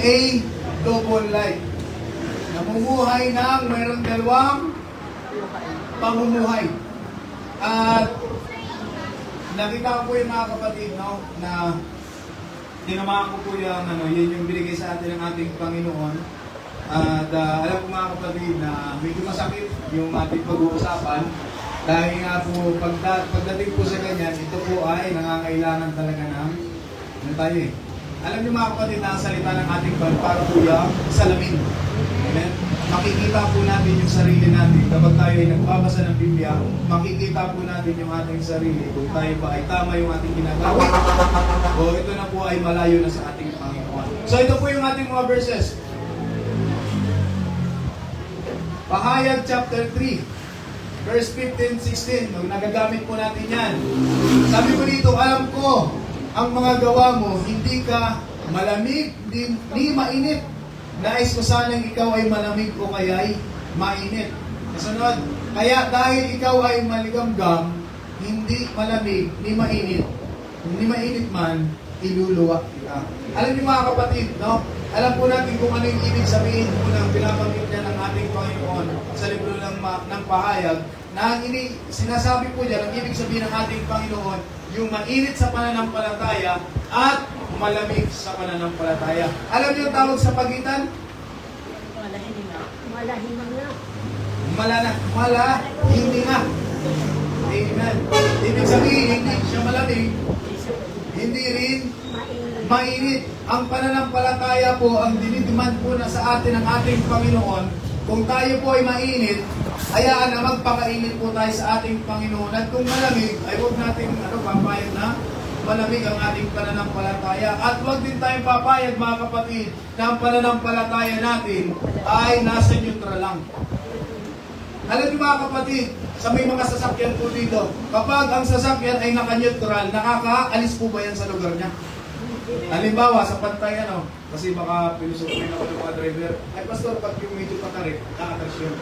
a double life. Namumuhay ng mayroong dalawang pamumuhay. At nakita ko po yung mga kapatid, no, na tinamaan ko po yung, yun yung binigay sa atin ng ating Panginoon. At alam ko mga kapatid na medyo masakit yung ating pag-uusapan. Dahil nga po, pagdating po sa ganyan, ito po ay nangangailangan talaga ng tayo eh. Alam niyo mga kapatid na ang salita ng ating Panginoon para po yung salamin. Amen? Makikita po natin yung sarili natin. Kapag tayo ay nagbabasa ng Biblia, makikita po natin yung ating sarili. Kung tayo ba ay tama yung ating ginagawa, o ito na po ay malayo na sa ating Panginoon. So ito po yung ating mga verses. Pahayag chapter 3. Verse 15-16, nagagamit po natin yan. Sabi ko dito, alam ko, ang mga gawa mo, hindi ka malamig, ni mainit. Nais ko sanang ikaw ay malamig o kaya'y mainit. Kasunod, kaya dahil ikaw ay maligamgam, hindi malamig, ni mainit. Hindi mainit man, iluluwa kita. Alam niyo mga kapatid, no? Alam po natin kung ano yung ibig sabihin po ng binabanggit niya ng ating Panginoon sa libro ng pahayag, na sinasabi po niya, ang ibig sabihin ng ating Panginoon, yung mainit sa pananampalataya at malamig sa pananampalataya. Alam niyo yung tawag sa pagitan? Hindi nga. Amen. Ibig sabihin, hindi siya malamig, hindi rin mainit. Ang pananampalataya po, ang dinidiman po na sa atin ng ating Panginoon, kung tayo po ay mainit, hayaan na magpakainit po tayo sa ating Panginoon. At kung malamig, ay huwag natin papayag na malamig ang ating pananampalataya. At huwag din tayong papayag mga kapatid na ang pananampalataya natin ay nasa neutral lang. Alam niyo mga kapatid, sa may mga sasakyan po dito, kapag ang sasakyan ay naka-neutral, nakakaalis po ba yan sa lugar niya? Halimbawa, sa pantay kasi baka pinusukin ako ng mga driver, ay pastor, pag yung medyo patarik, nakatarsyon.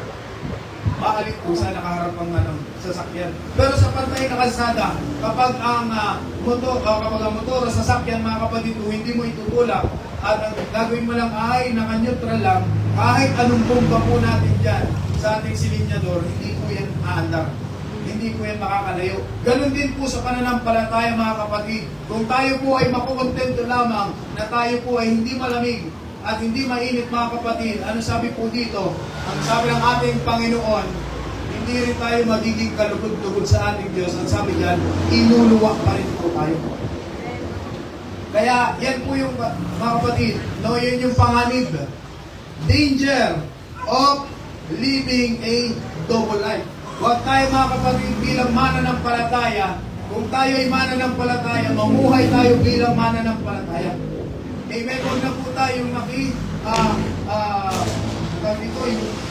Maalit po sa nakaharap ang sasakyan. Pero sa pantay na kalsada, kapag ang motor sa sasakyan, mga kapatid, hindi mo itutulak, at ang gagawin mo lang ay naka-neutral lang, kahit anong bomba po natin dyan sa ating silinyador, hindi po yan aandar. Hindi po yan makakalayo. Ganon din po sa pananampalataya mga kapatid. Kung tayo po ay makukontento lamang na tayo po ay hindi malamig at hindi mainit mga kapatid, ano sabi po dito? Ang sabi ng ating Panginoon, hindi rin tayo magiging kalugod-lugod sa ating Diyos. Ang sabi diyan, inuluwa pa rin po tayo. Kaya yan po yung mga kapatid, yan yung panganib. Danger of living a double life. Huwag tayo mga kapatid bilang mananampalataya. Kung tayo ay mananampalataya, mamuhay tayo bilang mananampalataya. Amen. Huwag na po tayong yung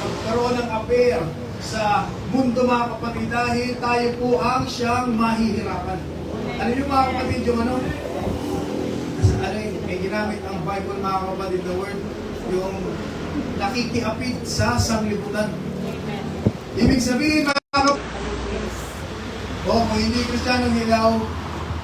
magkaroon ng affair sa mundo mga kapatid dahil tayo po ang siyang mahihirapan. Ano yung mga kapatid yung may ginamit ang Bible mga kapatid, the word, yung nakikiapid sa sanglibutan. Ibig sabihin kung hindi Kristiyanong hilaw,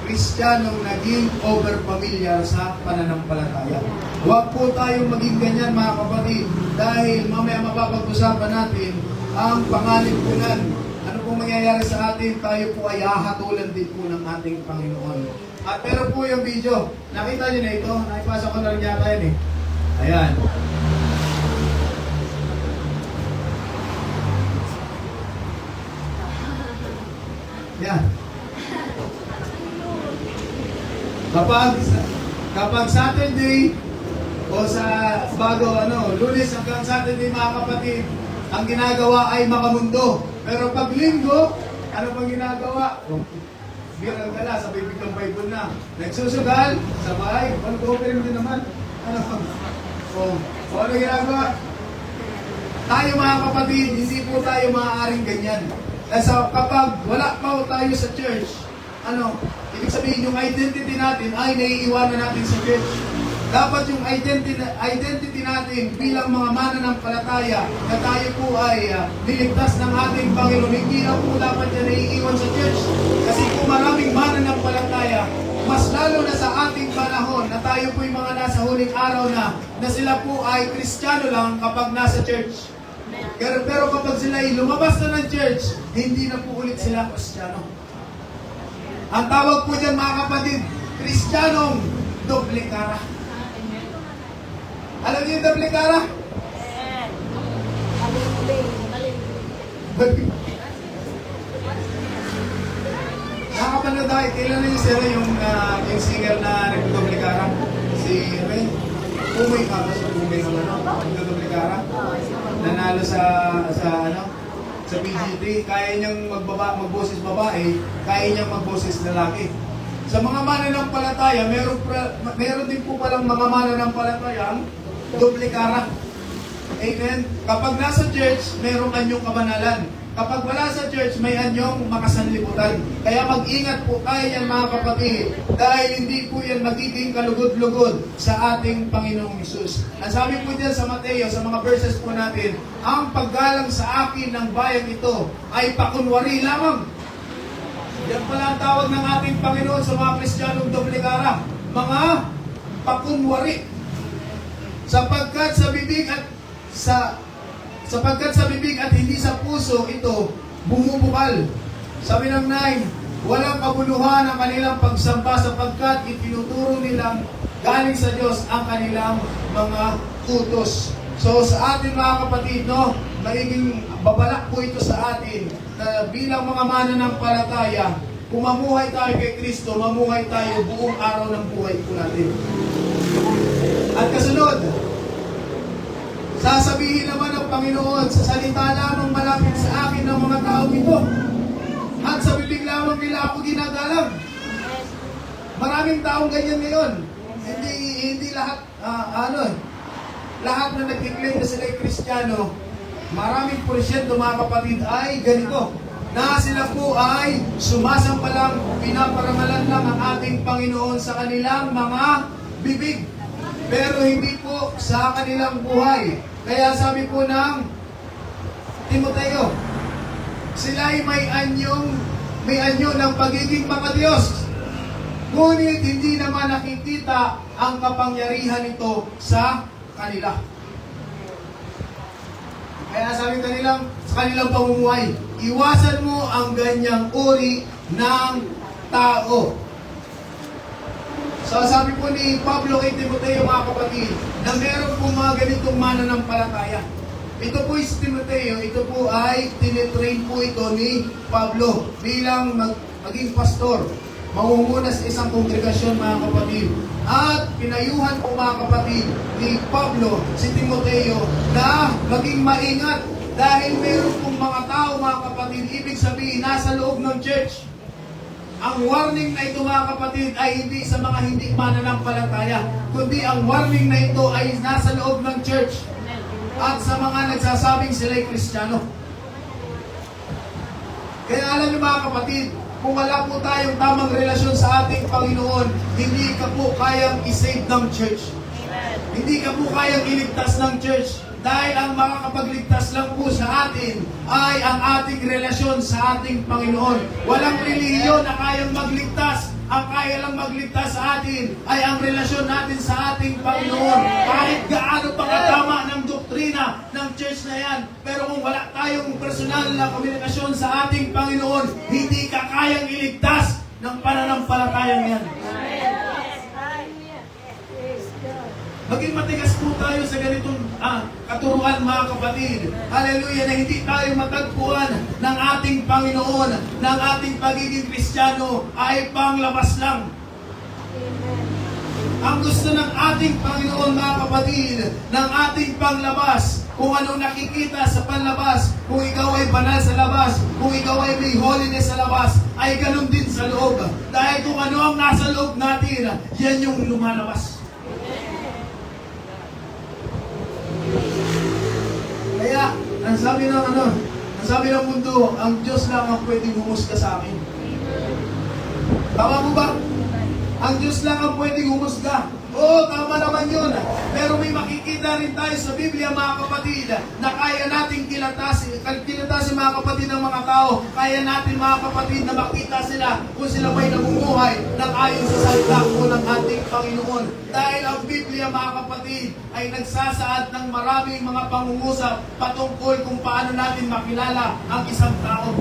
Kristiyanong naging over-familiar sa pananampalataya. Huwag po tayong maging ganyan mga kapatid dahil mamaya mapapag-usapan natin ang panganipunan. Ano pong mangyayari sa atin? Tayo po ay hahatulan din po ng ating Panginoon. At pero po yung video, nakita niyo na ito, naipasa ko na rin yata yan eh. Ayan. Yan. Kapag Saturday o sa Lunes hanggang Saturday mga kapatid, ang ginagawa ay makamundo. Pero pag Linggo, ano pang ginagawa? Bilang ka na, sabay biglang Bible na. Nagsusugal, sabay, mag-open din naman. Ano ginagawa? Tayo mga kapatid, hindi po tayo maaaring ganyan. Kasi kapag wala pa tayo sa church, ibig sabihin yung identity natin ay naiiwanan natin sa church. Dapat yung identity natin bilang mga mananampalataya na tayo po ay niligtas ng ating Panginoon, hindi na po dapat yan naiiwan sa church. Kasi kung maraming mananampalataya, mas lalo na sa ating panahon na tayo po'y mga nasa huling araw na sila po ay Kristiyano lang kapag nasa church. Pero kapag sila ay lumabas na ng church, hindi na po ulit sila Kristiyano. Ang tawag po dyan mga kapatid, Kristiyanong doble cara. Alam niyo yung doble cara? Nakapanood tayo, kailan na yung sir yung singer na nagdodoble cara? Si Ray? Umay ka ba sa umay ng nagdodoble cara? Nanalo sa PG3, kaya niyang magboses babae, kaya niyang magboses lalaki. Sa mga mananampalataya, meron din po palang mga mananampalatayang doble cara. Amen? Kapag nasa church, merong anyong kabanalan. Kapag wala sa church, may anyong makasanlibutan. Kaya mag-ingat po tayo yan mga kapatid, dahil hindi po yan magiging kalugod-lugod sa ating Panginoong Hesus. Ang sabi po dyan sa Mateo, sa mga verses po natin, ang paggalang sa akin ng bayan ito ay pakunwari lamang. Yan pala ang tawag ng ating Panginoon sa mga Kristiyanong doble cara, mga pakunwari. Sapagkat sa bibig at hindi sa puso ito bumubukal. Sabi ng 9, walang kabuluhan ang kanilang pagsamba sapagkat itinuturo nilang galing sa Diyos ang kanilang mga utos. So sa atin mga kapatid, magiging babalak po ito sa atin na bilang mga mananampalataya, kung mamuhay tayo kay Kristo, mamuhay tayo buong araw ng buhay po natin. At kasunod, sasabihin naman ng Panginoon, sa salita lamang malapit sa akin ng mga tao ito, at sa bibig lamang nila ako ginagalang. Maraming taong ganyan ngayon. Hindi lahat, lahat na nag-claim na sila ay Kristiyano, maraming porsyento mga kapatid ay ganito, na sila po ay sumasampalang, pinaparamalan lang ang ating Panginoon sa kanilang mga bibig, pero hindi po sa kanilang buhay. Kaya sabi po ng Timoteo, sila ay may anyo ng pagiging makadiyos, ngunit hindi naman nakikita ang kapangyarihan nito sa kanila. Kaya sabi sa kanilang pamumuhay, iwasan mo ang ganyang uri ng tao. So sabi po ni Pablo kay Timoteo mga kapatid, na meron po mga ganitong mananampalataya. Ito po si Timoteo, ito po ay tinitrain po ito ni Pablo bilang maging pastor, mamumuna sa isang kongregasyon mga kapatid. At pinayuhan po mga kapatid ni Pablo si Timoteo na maging maingat dahil meron pong mga tao mga kapatid, ibig sabihin nasa loob ng church. Ang warning na ito mga kapatid ay hindi sa mga hindi mananampalataya, kundi ang warning na ito ay nasa loob ng church at sa mga nagsasabing sila'y Kristiyano. Kaya alam niyo mga kapatid, kung wala po tayong tamang relasyon sa ating Panginoon, hindi ka po kayang isave ng church. Hindi ka po kayang iligtas ng church. Dahil ang makakapagligtas lang po sa atin ay ang ating relasyon sa ating Panginoon. Walang relihiyon na kayang magligtas. Ang kaya lang magligtas sa atin ay ang relasyon natin sa ating Panginoon. Kahit gaano pa katama ng doktrina ng church na yan, pero kung wala tayong personal na komunikasyon sa ating Panginoon, hindi ka kayang iligtas ng pananampalatayang yan. Maging matigas po tayo sa ganitong katuruan mga kapatid. Hallelujah, na hindi tayo matagpuan ng ating Panginoon, ng ating pagiging Kristiyano ay panglabas lang. Ang gusto ng ating Panginoon mga kapatid, ng ating panglabas, kung anong nakikita sa panlabas, kung ikaw ay banal sa labas, kung ikaw ay may holiness sa labas, ay ganun din sa loob. Dahil kung ano ang nasa loob natin, yan yung lumalabas. Kaya, ang sabi ng mundo, ang Diyos lang ang pwedeng humusga sa akin. Tama mo ba? Ang Diyos lang ang pwedeng humusga. Oo, tama naman yun. Pero may makikita Maganda rin tayo sa Biblia, mga kapatid, na kaya nating kilatasin mga kapatid ng mga tao. Kaya natin, mga kapatid, na makita sila kung sila ba'y namumuhay ng ayon sa salita po ng ating Panginoon. Dahil ang Biblia, mga kapatid, ay nagsasaad ng maraming mga pangungusap patungkol kung paano natin makilala ang isang tao.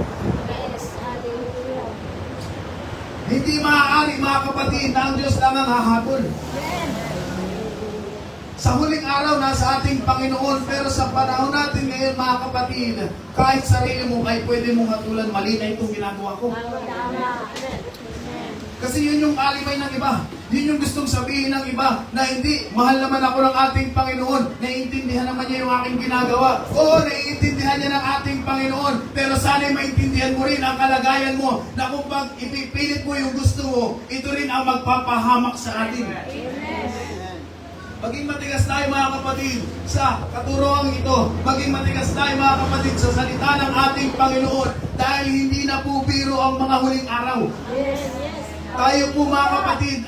Hindi maaari, mga kapatid, na ang Diyos lang ang hahabol. Sa huling araw, nasa ating Panginoon, pero sa panahon natin ngayon, mga kapatid, kahit sarili mo, ay pwede mong hatulan, mali na itong ginagawa ko. Kasi yun yung alimay ng iba. Yun yung gustong sabihin ng iba, na hindi, mahal naman ako ng ating Panginoon, naiintindihan naman niya yung aking ginagawa. Oo, naiintindihan niya ng ating Panginoon, pero sana'y maintindihan mo rin ang kalagayan mo, na kung pag ipipilit mo yung gusto mo, ito rin ang magpapahamak sa atin. Maging matigas tayo, mga kapatid, sa katuroang ito. Maging matigas tayo, mga kapatid, sa salita ng ating Panginoon, dahil hindi na po biro ang mga huling araw. Tayo po, mga kapatid,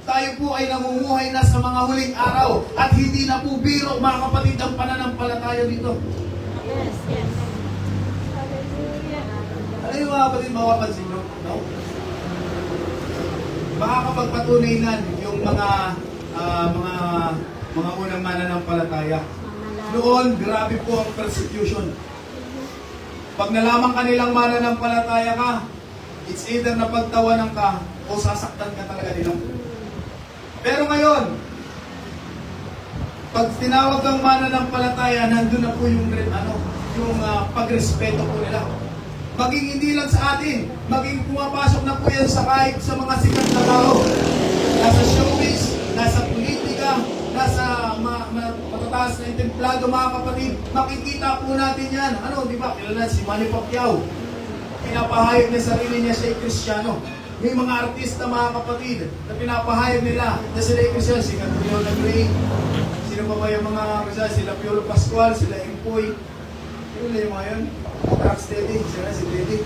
tayo po ay namumuhay na sa mga huling araw, at hindi na po biro, mga kapatid, ang pananampalataya dito. Ano yung mga kapatid, mapapansin nyo? No? Makakapagpatunay na yung mga unang mananampalataya. Noon, grabe po ang persecution. Pag nalaman kanilang mananampalataya ka, it's either na pagtawanan ka o sasaktan ka talaga nila. Pero ngayon, pag tinawag kang mananampalataya, nandun na po yung pagrespeto po nila. Maging hindi lang sa atin, maging pumapasok na po yan sa kahit sa mga sikat na tao. Nasa showbiz, nasa politika, nasa matataas na templado, mga kapatid, makikita po natin yan. Di ba? Kilala si Manny Pacquiao. Pinapahayag niya sarili niya siya ay Kristiyano. May mga artista, mga kapatid, na pinapahayag nila na sila ay Kristiyano. Si Catherine Nagray, sino ba yung mga Kristiyano? Sila Piolo Pascual, sila Empoy. Ano na yung mga yun? Trax Teddy, sila si Teddy.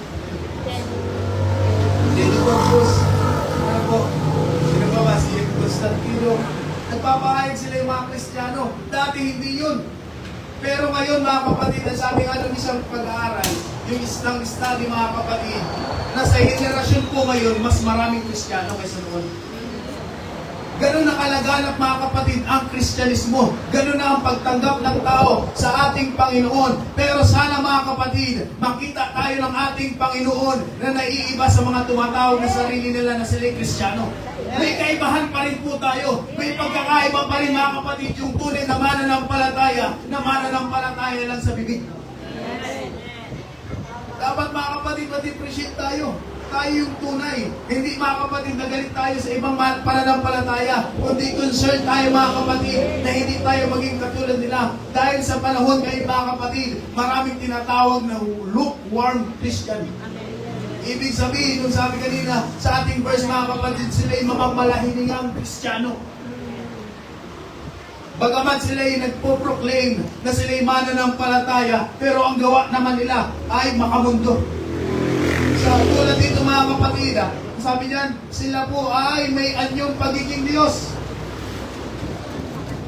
Teddy Corpus. Ano po? Sino ba? Si Constantino. Nagpapahayag sila yung mga Kristiyano. Dati hindi yun. Pero ngayon, mga kapatid, ang sabi nga ng isang pag-aaral, yung isang study, mga kapatid, na sa henerasyon po ngayon, mas maraming Kristiyano kaysa noon. Ganun na kalaganap, mga kapatid, ang Kristyanismo. Ganun na ang pagtanggap ng tao sa ating Panginoon. Pero sana, mga kapatid, makita tayo ng ating Panginoon na naiiba sa mga tumatawag na sarili nila na sila'y Kristiyano. May kaibahan pa rin po tayo. May pagkakaiba pa rin, mga kapatid, yung tunay na mananampalataya lang sa bibig. Dapat, mga kapatid, ma-depreciate tayo. Tayo yung tunay. Hindi, mga kapatid, nagalit tayo sa ibang pananampalataya. Kundi concerned tayo, mga kapatid, na hindi tayo maging katulad nila. Dahil sa panahon ngayon, mga kapatid, maraming tinatawag na lukewarm Christian. Ibig sabihin, nung sabi kanina, sa ating verse, mga kapatid, sila ay mga malahiningang Kristiyano. Bagamat sila ay nagpo-proclaim na sila ay mananampalataya, pero ang gawa naman nila ay makamundo. Sa tulad dito, mga kapatid, sabi niyan, sila po ay may anyong pagiging Diyos.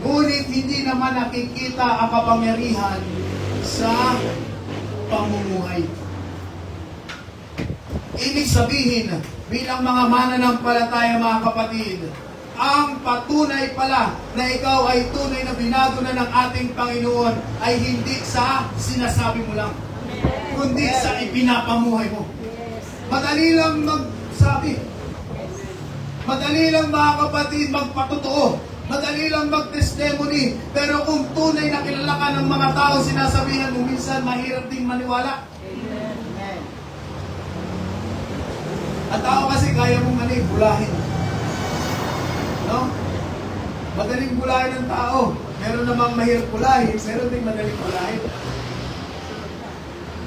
Ngunit hindi naman nakikita ang kapangyarihan sa pamumuhay. Ibig sabihin, bilang mga mananampalataya, mga kapatid, ang patunay pala na ikaw ay tunay na binago na ng ating Panginoon ay hindi sa sinasabi mo lang, kundi sa ipinapamuhay mo. Madali lang magsabi. Madali lang, mga kapatid, magpatotoo. Madali lang mag-testimony. Pero kung tunay na kilala ka ng mga tao, sinasabihan mo, minsan mahirap ding maniwala. At tao kasi kaya mong bulahin. No? Madaling bulahin ng tao. Meron namang mahirap bulahin, meron ding madaling bulahin.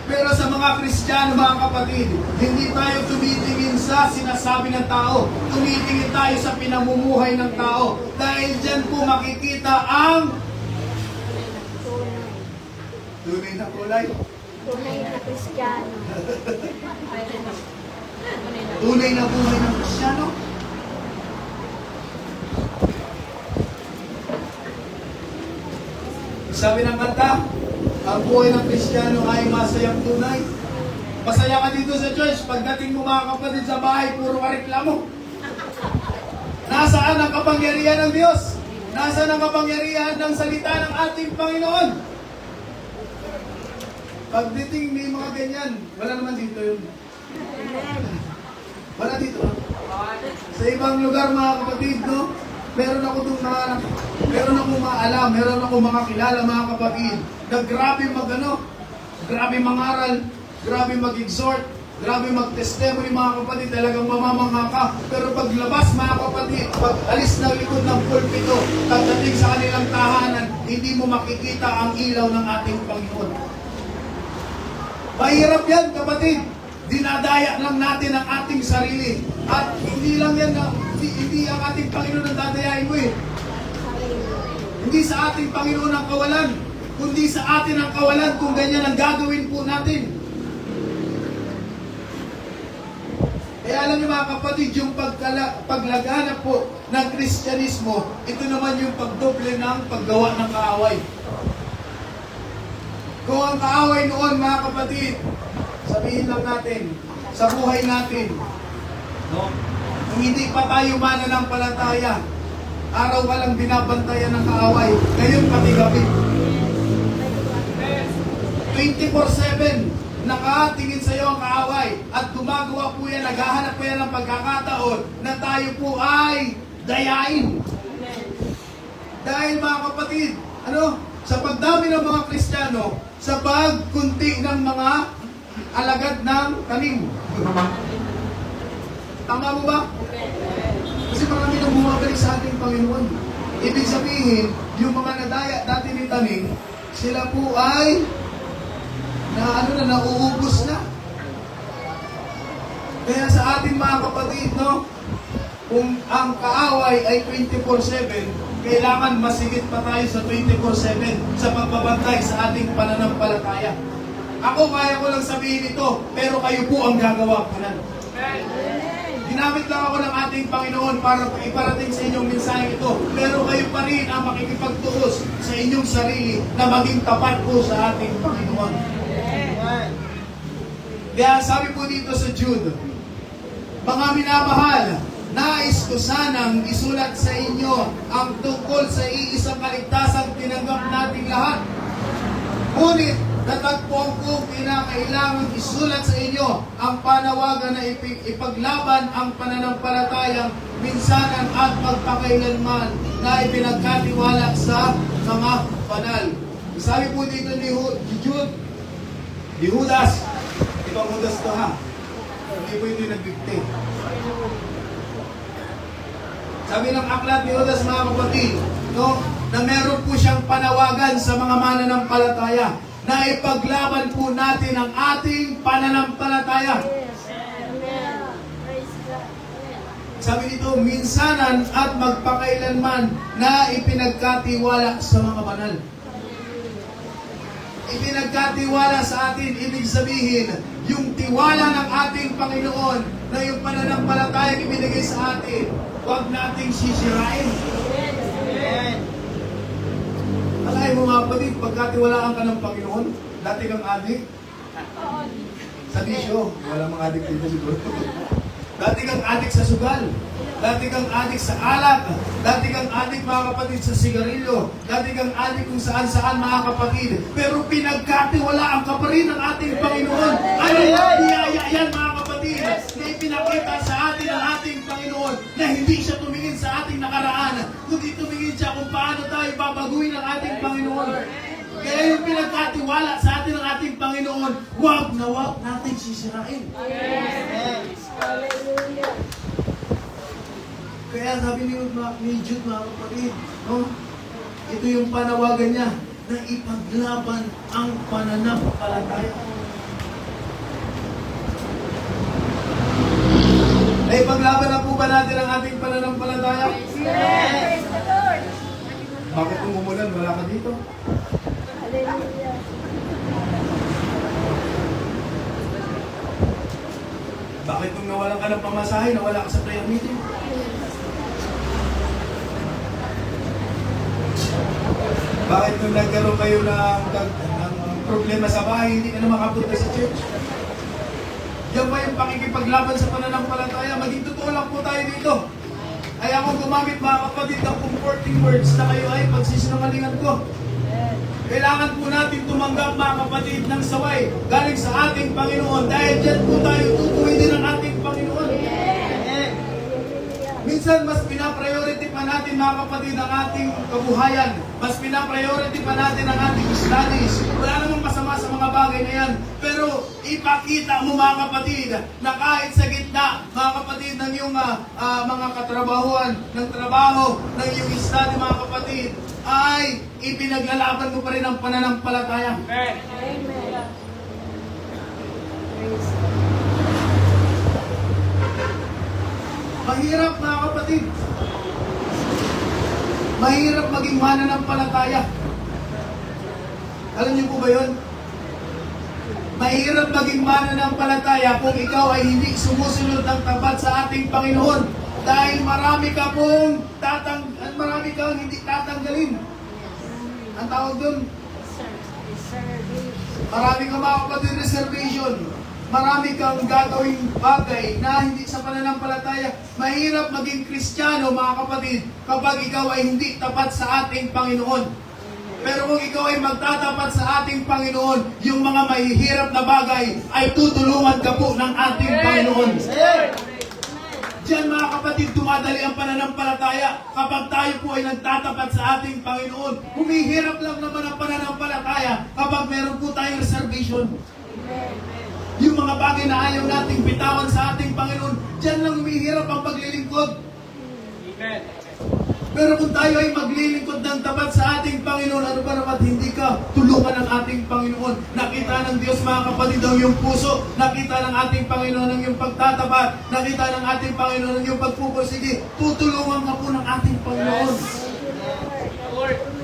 Pero sa mga Kristiyano, mga kapatid, hindi tayo tumitingin sa sinasabi ng tao. Tumitingin tayo sa pinamumuhay ng tao. Dahil dyan po makikita ang tunay na kulay. Tunay na Kristiyano. Tunay na buhay ng Kristiyano. Sabi ng kanta, ang buhay ng Kristiyano ay masayang tunay. Masaya ka dito sa church, pagdating mo mga kapatid sa bahay, puro ka reklamo. Nasaan ang kapangyarihan ng Diyos? Nasaan ang kapangyarihan ng salita ng ating Panginoon? Pagdating may mga ganyan, wala naman dito yun. Wala dito. Sa ibang lugar mga kapatid, no? Meron ako doon meron ako maalam, meron ako mga kilala mga kapatid na grabe grabe mangaral, grabe mag-exhort, grabe mag-testimony mga kapatid, talagang mamamangha ka. Pero paglabas mga kapatid, pag alis na likod ng pulpito, pagdating sa kanilang tahanan, hindi mo makikita ang ilaw ng ating Panginoon. Mahirap yan kapatid. Dinadaya lang natin ang ating sarili. At hindi lang yan hindi ang ating Panginoon ang dadayain mo eh. Hindi sa ating Panginoon ang kawalan, kundi sa atin ang kawalan kung ganyan ang gagawin po natin. Kaya alam niyo mga kapatid, yung paglagana po ng Kristyanismo, ito naman yung pagdoble ng paggawa ng kaaway. Kung ang kaaway noon mga kapatid, sabihin lang natin, sa buhay natin, no? Kung hindi pa tayo mananampalataya, araw ka lang binabantayan ng kaaway, ngayon pati gabi. 24/7, nakatingin sa iyo ang kaaway at gumagawa po yan, naghahanap po yan ng pagkakataon na tayo po ay dayain. Dahil mga kapatid, sa pagdami ng mga Kristiyano, sa pagkunti ng mga alagad ng tanim. Tama mo ba? Kasi marami nang bumabalik sa ating Panginoon. Ibig sabihin, yung mga nadaya dati ni tanim, sila po ay nauubos na. Kaya sa ating mga kapatid, no, kung ang kaaway ay 24/7, kailangan masigit pa tayo sa 24/7 sa pagbabantay sa ating pananampalataya. Ako, kaya ko lang sabihin ito, pero kayo po ang gagawa po nan. Ginamit lang ako ng ating Panginoon para iparating sa inyong mensahe ito, pero kayo pa rin ang makikipagtuos sa inyong sarili na maging tapat po sa ating Panginoon. Kaya sabi po dito sa Jude, mga minamahal, nais ko sanang isulat sa inyo ang tungkol sa iisang kaligtasang tinanggap nating lahat. Ngunit, natagpuan ko kinakailangan isulat sa inyo ang panawagan na ipaglaban ang pananampalatayang minsanan at magpakailanman na ipinagkatiwala sa mga banal. Sabi po dito ni Jude, ni Judas, ibang Judas to ha, hindi po ito yung nagbigti. Sabi ng aklat ni Judas mga kapatid, no, na meron po siyang panawagan sa mga mananampalataya na ipaglaban po natin ang ating pananampalataya. Sabi dito, minsanan at magpakailanman na ipinagkatiwala sa mga banal. Ipinagkatiwala sa atin, ibig sabihin, yung tiwala ng ating Panginoon na yung pananampalataya ibinigay sa atin, huwag nating sisirain. Alay mo mga kapatid, pagkatiwalaan ka ng Panginoon, dati kang adik. Sa bisyo, wala mga adik dito siguro. Dati kang adik sa sugal. Dati kang adik sa alak. Dati kang adik mga kapatid sa sigarilyo. Dati kang adik kung saan-saan mga kapatid. Pero pinagkatiwalaan ka pa rin ng ating Panginoon. Ano yung biyaya yan mga kapatid? Na ipinakita sa atin ang ating Panginoon na hindi siya tumingin sa ating nakaraan, kundi tumingin siya kung paano tayo babaguhin ang ating Panginoon. Kaya yung pinagkatiwala sa atin ng ating Panginoon, wag na wag natin sisirain. Hallelujah. Kaya sabi ni Jude mga kapatid, no? Ito yung panawagan niya na ipaglaban ang pananampalataya. Ay, paglaban na po ba natin ang ating pananampalataya? Praise the Lord. Bakit kung umulan, wala ka dito? Hallelujah. Bakit kung nawalan ka ng pamasahe, nawala ka sa prayer meeting? Bakit nung nagkaroon kayo ng problema sa bahay, hindi ka na makapunta sa church? Yan ba yung pakikipaglaban sa pananampalataya? Maging totoo lang po tayo dito. Ay ako gumamit mga kapatid ng comforting words na kayo ay pagsisinungalingan ko. Kailangan po natin tumanggap mga kapatid ng saway galing sa ating Panginoon dahil dyan po tayo tutuwid din ng ating Panginoon. Minsan mas pinapriority pa natin mga kapatid ang ating kabuhayan. Mas pinapriority pa natin ang ating studies. Wala namang masama sa mga bagay na yan. Pero ipakita mo mga kapatid na kahit sa gitna mga kapatid ng iyong mga katrabahuan, ng trabaho, ng iyong study mga kapatid, ay ipinaglalaban mo pa rin ang pananampalataya. Amen. Praise God. Mahirap mga kapatid. Mahirap maging mananampalataya. Alam niyo po ba yun? Mahirap maging mananampalataya kung ikaw ay hindi sumusunod ng tapat sa ating Panginoon. Dahil marami kang hindi tatanggalin. Ang tawag doon, marami kang mga kapatid reservation. Marami kang gagawing bagay na hindi sa pananampalataya. Mahirap maging Kristiyano mga kapatid kapag ikaw ay hindi tapat sa ating Panginoon. Pero kung ikaw ay magtatapat sa ating Panginoon, yung mga mahihirap na bagay ay tutulungan ka po ng ating Panginoon. Diyan mga kapatid, tumadali ang pananampalataya kapag tayo po ay nagtatapat sa ating Panginoon. Humihirap lang naman ang pananampalataya kapag meron po tayong reservation. Yung mga bagay na ayaw nating bitawan sa ating Panginoon, diyan lang humihirap ang paglilingkod. Amen. Pero kung tayo ay maglilingkod ng tapat sa ating Panginoon, ano ba naman hindi ka tulungan ng ating Panginoon? Nakita ng Diyos mga kapatid ang iyong puso, nakita ng ating Panginoon ang iyong pagtatapat, nakita ng ating Panginoon ang iyong pagpupursige, tutulungan ka po ng ating Panginoon. Lord.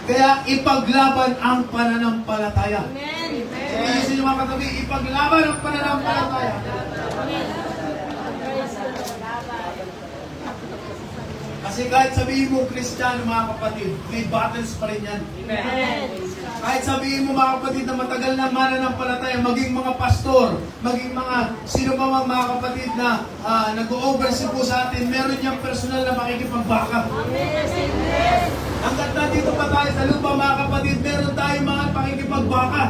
Kaya ipaglaban ang pananampalataya. Amen. Sabihin sino mga katabi, ipaglaban ang pananampalataya. Kasi kahit sabihin mo Kristiyano mga kapatid, may battles pa rin yan. Amen. Kahit sabihin mo mga kapatid na matagal na mananampalataya, maging mga pastor, maging mga sino pa mga kapatid na nag-o-oversee po sa atin, meron niyang personal na makikipagbaka. Amen. Hanggat nandito pa tayo sa lupa mga kapatid, meron tayong mga pakikipagbaka.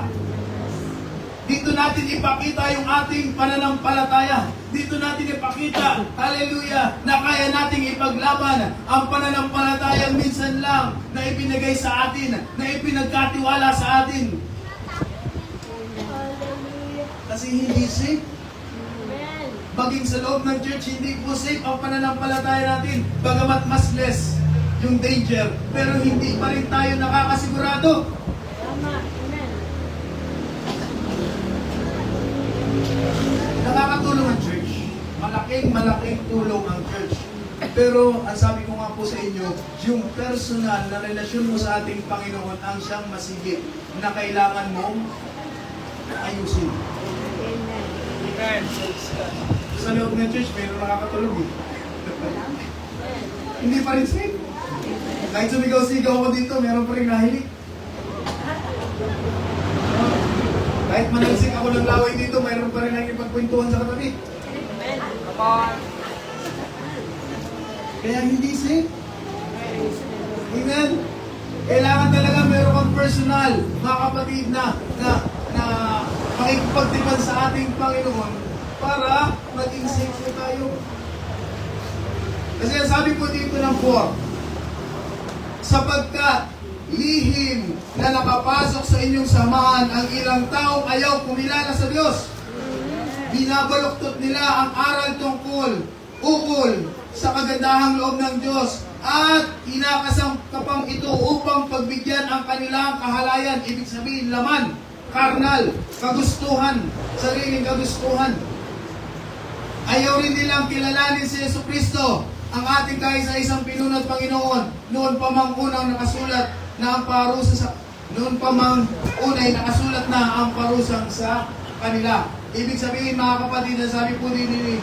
Dito natin ipakita yung ating pananampalataya. Dito natin ipakita, hallelujah, na kaya nating ipaglaban ang pananampalatayang minsan lang na ibinigay sa atin, na ipinagkatiwala sa atin. Hallelujah. Kasi hindi safe. Amen. Maging sa loob ng church, hindi po safe ang pananampalataya natin. Bagamat mas less yung danger, pero hindi pa rin tayo nakakasigurado. Tama. Amen. Nakakatulong ang church. Malaking tulong ang church. Pero ang sabi ko nga po sa inyo, yung personal na relasyon mo sa ating Panginoon ang siyang masigit na kailangan mong ayusin. Amen. Amen. Sa loob ng church, mayroon nakakatulog eh. Hindi pa rin safe. Kahit sumigaw-sigaw ako dito, meron pa rin nahilig. Kahit manalsik ako ng laway dito, mayroon pa rin nakikipagkwentuhan sa katabi. Come on. Kaya hindi safe. Amen. Kailangan talaga meron kang personal, mga kapatid na makikipagtipan sa ating Panginoon para maging safe na tayo. Kasi sabi po dito ng 4, sapagkat lihim na nakapasok sa inyong samahan ang ilang taong ayaw kumilala sa Diyos. Binabaluktot nila ang aral ukol sa kagandahang loob ng Diyos at inakasangkapang ito upang pagbigyan ang kanilang kahalayan, ibig sabihin laman, karnal, kagustuhan, sariling kagustuhan. Ayaw rin nilang kilalanin si Jesucristo, ang ating kaisa-isang pinuno at Panginoon. Noon pa mang unang nakasulat na ang parusa sa nakasulat na ang parusang sa kanila. Ibig sabihin mga kapatid, sabi po din ni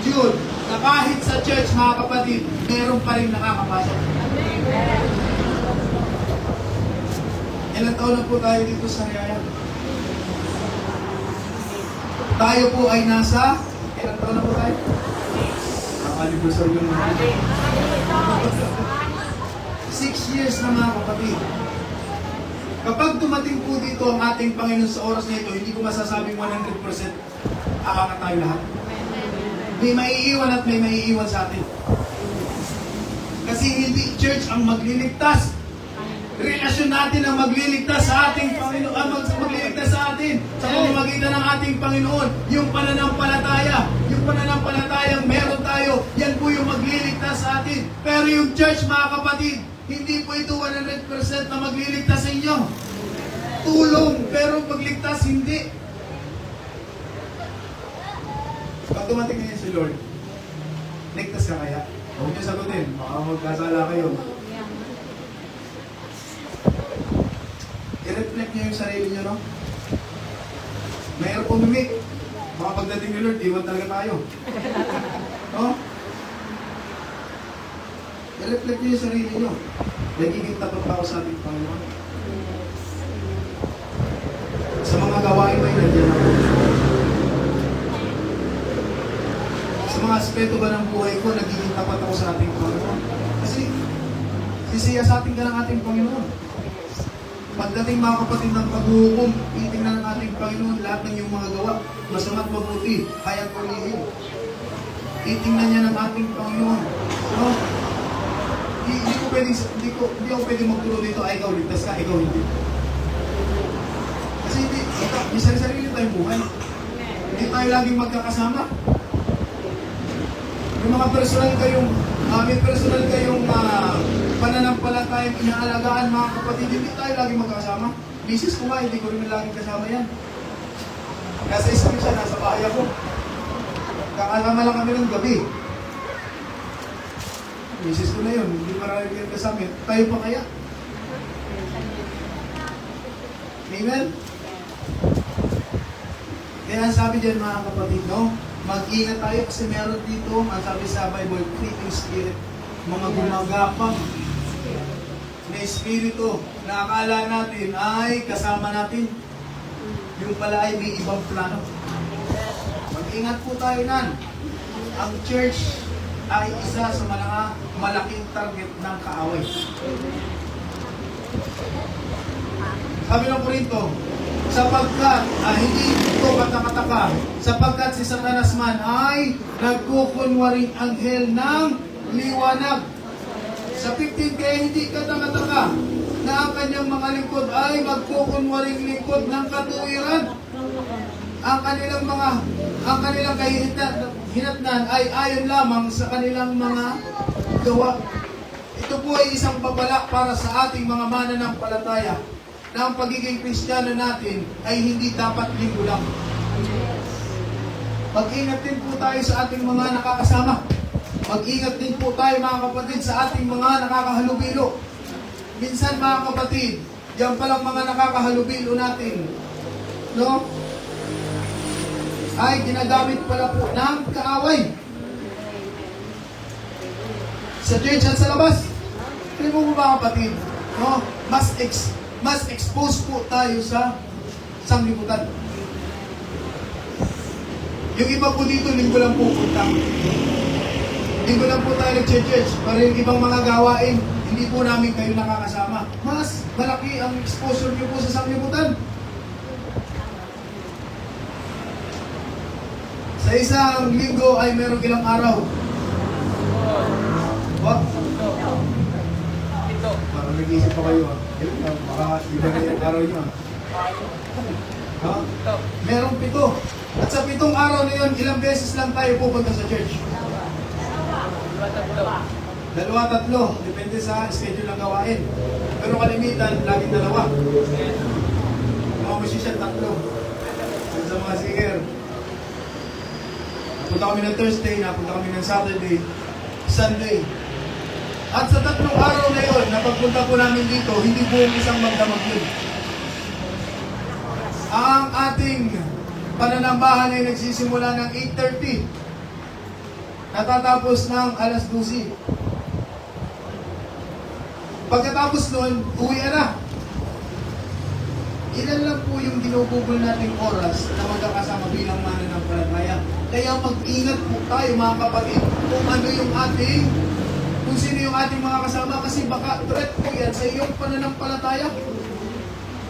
June, na kahit sa church, mga kapatid, meron pa rin nakakapasok. Ilang taon na po tayo dito sa Riyaya? Tayo po ay nasa, ilang taon na po tayo? Anniversary yun. 6 years na, mga kapatid. Kapag dumating po dito ang ating Panginoon sa oras na ito, hindi ko masasabing 100% aangat tayo lahat. May maiiwan at may maiiwan sa atin. Kasi hindi church ang magliligtas. Relasyon natin ang magliligtas sa ating Panginoon, magliligtas sa atin sa pamamagitan ng ating Panginoon. Yung pananampalatayang meron tayo, yan po yung magliligtas sa atin. Pero yung church, mga kapatid, hindi po ito 100% na magliligtas sa inyo. Tulong, pero magligtas hindi. Pag dumating ngayon si Lord, ligtas ka kaya? Huwag niyo sagutin, baka magkasala kayo. I-reflect niyo yung sarili niyo, no? Mayroon pumimik. Baka pagdating ni Lord, iwan talaga tayo. No? I-reflect niyo yung sarili niyo. Nagiging tapat ba ako sa ating Panginoon? Sa mga gawain ba nandiyan ako? Sa mga aspeto ba ng buhay ko, nagiging tapat ako sa ating Panginoon? Kasi, sisiyasatin ka ng ating Panginoon. Pagdating, mga kapatid, ng paghuhukom, titingnan ng ating Panginoon lahat ng iyong mga gawa, masama't mabuti, hayag o lihim. Titingnan niya ng ating Panginoon. No? Hindi ako pwede magturo dito, ay ikaw ligtas ka, ikaw hindi. Kasi may sarili tayong buhay. Hindi tayo laging magkakasama. May personal kayong pananampalatayang inaalagaan, mga kapatid, hindi tayo laging magkakasama. Misis ko nga, hindi ko rin laging kasama yan. Kasi isa siya, nasa bahay ako. Kakasama lang kami ng gabi. Misis ko na yun, hindi marami kayo kasama. Tayo pa kaya? Amen? Kaya sabi dyan, mga kapatid, no? Mag-ingat tayo kasi meron dito, ang sabi sa Bible, creeping spirit, mga gumagapang na espiritu na akala natin ay kasama natin. Yung pala ay may ibang plano. Mag-ingat po tayo nan. Ang church ay isa sa malaking target ng kaaway. Sabi ng Korinto, sapagkat, hindi ito katakataka, sapagkat si Satanas man ay nagkukunwaring anghel ng liwanag. Sa 15, kaya hindi katakataka na ang kanyang mga lingkod ay magkukunwaring lingkod ng katuwiran. Ang kanilang kahinatnan ay ayon lamang sa kanilang mga gawa. Ito po ay isang babala para sa ating mga mananampalataya na ang pagiging Kristiyano natin ay hindi dapat linggo lang. Mag-ingat din po tayo sa ating mga nakakasama. Mag-ingat din po tayo, mga kapatid, sa ating mga nakakahalubilo. Minsan, mga kapatid, yan palang mga nakakahalubilo natin, no? Ay ginagamit pala po ng kaaway. Sa church at sa labas. Kaya mo mga kapatid, no? Mas expose po tayo sa sanglibutan. Yung iba po dito, linggo lang po punta. Linggo lang po tayo nag-church. Para yung ibang mga gawain, hindi po namin kayo nakakasama. Mas malaki ang exposure niyo po sa sanglibutan. Sa isang linggo ay meron ilang araw? What? Ito. Parang nag-iisip pa kayo. Baka iba na yung araw nyo. Ha? Ito. Merong 7. At sa 7 araw na yun, ilang beses lang tayo pupunta sa church? 2, 3. Depende sa schedule ng gawain. Pero kalimitan, laging 2. Mga musician, 3. Sa mga singer. Napunta kami ng Thursday, napunta kami ng Saturday, Sunday. At sa 3 araw na yun, na pagpunta po namin dito, hindi buong isang magdamag yun. Ang ating pananambahan ay nagsisimula ng 8:30. natatapos ng alas 12. Pagkatapos nun, uwi na. Ilan lang po yung ginugugol nating oras na magkakasama bilang mananampalataya. Kaya mag-ingat po tayo mga kapatid kung ano yung ating, kung sino yung ating mga kasama kasi baka threat po yan sa iyong pananampalataya.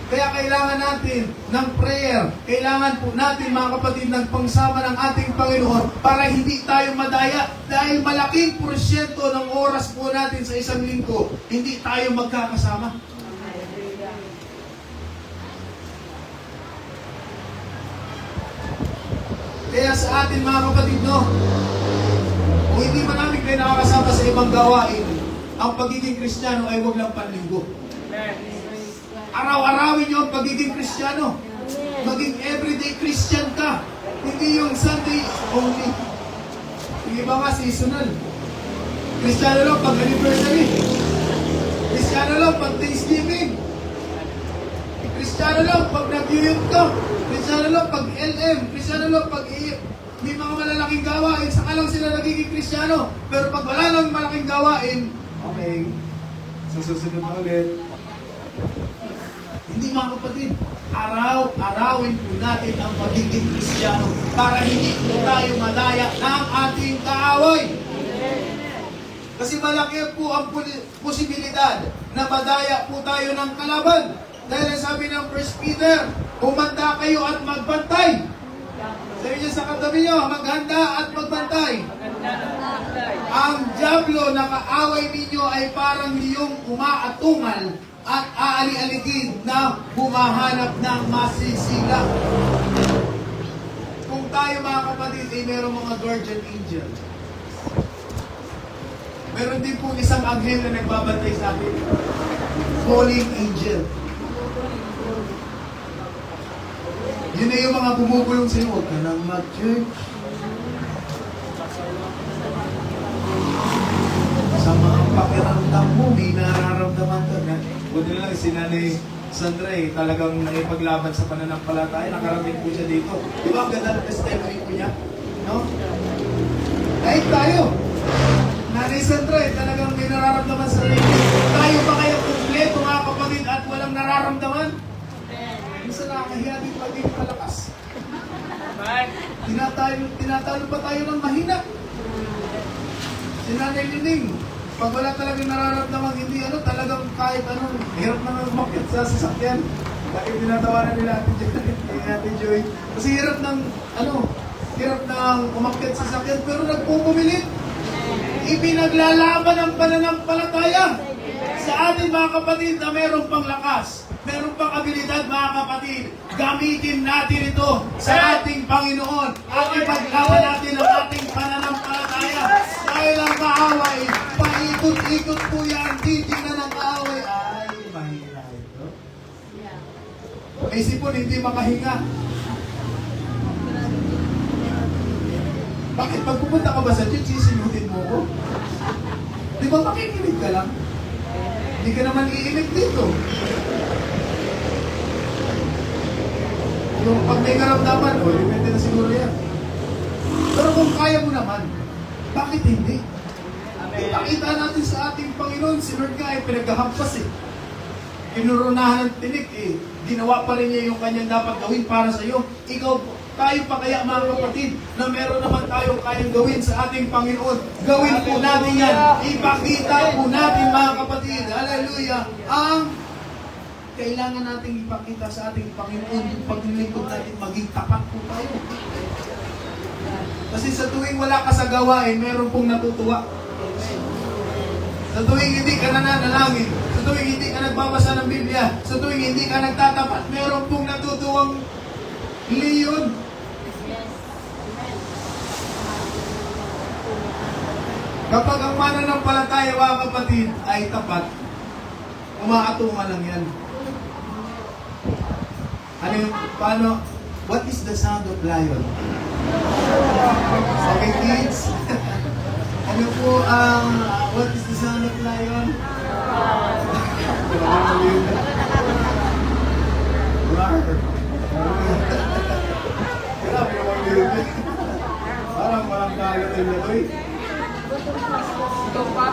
Kaya kailangan natin ng prayer. Kailangan po natin mga kapatid ng pangsama ng ating Panginoon para hindi tayo madaya dahil malaking porsyento ng oras po natin sa isang linggo, hindi tayo magkakasama. Kaya sa atin mga kapatid, no, kung hindi man namin kayo nakakasama sa ibang gawain, ang pagiging Kristiyano ay huwag lang panlinggo. Amen. Araw-arawin nyo ang pagiging Kristiyano. Maging everyday Christian ka. Hindi yung Sunday only. Yung iba nga seasonal. Kristiyano lang pag anniversary. Kristiyano lang pag Thanksgiving. Kristiyano lang pag nag-youth ka. Kristiyano lang pag LM. Kristiyano lang pag may mga malalaking gawain. Saka lang sila nagiging Kristiyano. Pero pag wala lang malaking gawain, okay, sa susunod na ulit. Hindi mga kapatid, araw-arawin po natin ang pagiging Kristiyano para hindi po tayo madaya ng ating kaaway. Kasi malaki po ang posibilidad na madaya po tayo ng kalaban. Dahil sabi ng 1 Peter, humanda kayo at magbantay. Sabi niya sa katabi niyo, maghanda at magbantay. Ang diablo na kaaway ninyo ay parang liyong umaatungal at aali-aligid na humahanap ng masisila. Kung tayo mga kapatid ay merong mga guardian angel, meron din po isang anghel na nagbabantay sa atin. Falling angel. Yun na yung mga bumubulong sa'yo, huwag ka nang mag-church. Sama ang pakiramdam mo, may nararamdaman ka na. Buti na lang si Nanay Sandra talagang nakipaglaban sa pananampalataya. Nakarating po siya dito. Di ba ang ganda ng testimony po niya? No? Kahit tayo. Nanay Sandra talagang may nararamdaman sa rin. Tayo ba kaya kumpleto mga kapatid at walang nararamdaman? Minsan nakakahiya din pagiging malakas. Tinatalo pa tayo ng mahina. Si Nanay Lining, pag wala talagang nararamdaman, hindi talagang kahit anong hirap na umakyat sa sasakyan. Bakit tinatawanan nila Ate Joy? Kasi hirap ng umakyat sa sasakyan, pero nagpupumilit. Ipinaglalaban ang pananampalataya sa atin mga kapatid na mayroong panglakas, mayroong pang abilidad mga kapatid. Gamitin natin ito sa ating Panginoon at ipaglaban natin ang ating pananampalataya. Dahil ang kaaway, paikot-ikot po yan, titingnan ng kaaway. Ay, mahina ito. May sipon, hindi makahinga. Bakit? Pag pupunta ka ba sa church, sisinutin mo ko? Di ba makikinig ka lang? Hindi ka naman iimik dito. Yung pag may karamdaman, depende na siguro yan. Pero kung kaya mo naman, bakit hindi? Ipakita natin sa ating Panginoon, si Lord nga ay pinaghahampas Kinurunahan ng tinik Ginawa pa rin niya yung kanyang dapat gawin para sa iyo. Ikaw, tayo pa kaya mga kapatid, na meron naman tayong kayang gawin sa ating Panginoon. Gawin po natin yan. Ipakita po natin mga kapatid. Hallelujah. Ang kailangan nating ipakita sa ating Panginoon yung paglilingkod natin, maging tapat po tayo. Kasi sa tuwing wala ka sa gawain, meron pong natutuwa. Sa tuwing hindi ka nananalangin, sa tuwing hindi ka nagbabasa ng Biblia, sa tuwing hindi ka nagtatapat, meron pong natutuwang leon. Kapag ang mananampalataya mga kapatid ay tapat, umaatungan lang yan. Ano yung, paano, what is the sound of lion? Okay, kids? Ano po ang, what is the sound of lion? Roar. Grabe naman yun. Parang walang kalat yung natoy. Ito pa.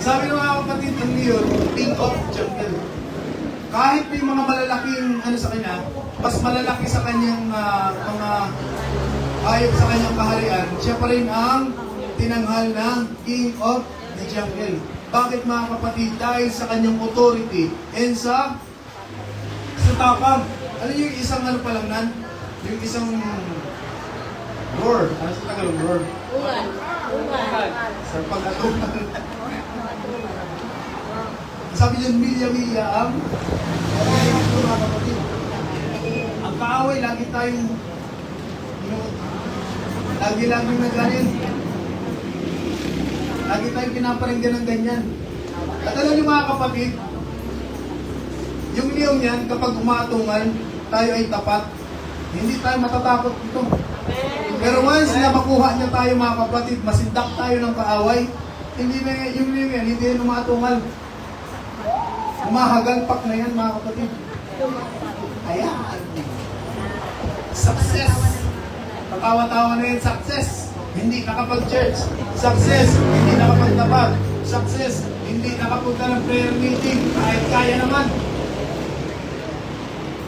Sabi ng mga kapatid ng Leon, king of jungle. Kahit may mga malalaking ano sa kanya, mas malalaki sa kanyang mga ayop sa kanyang kaharian, siya pa rin ang tinanghal na king of the jungle. Bakit mga kapatid? Dahil sa kanyang authority and sa tapang. Ano yung isang ano pa lang nan? Yung isang roar. Ano sa Tagalog roar? Uwan. Uwan. Sa pag-atupan. Sabi niyan, milya-milya ang mga kapatid. Ang kaaway, lagi tayong lagi-lagi na ganyan. Lagi tayong pinaparinggan ng ganyan. At alam niyo mga kapatid, yung liyong yan, kapag umatungan, tayo ay tapat. Hindi tayo matatakot dito. Pero once na makuha niya tayo mga kapatid, masindak tayo ng kaaway, hindi na yung liyong yan, hindi yan umatungal. Umahagalpak na yan mga kapatid. Ayan. Success. Patawa-tawa na yan, success. Hindi nakapag-church. Success. Hindi nakapagtapat. Success. Hindi nakapunta ng prayer meeting. Kahit kaya naman.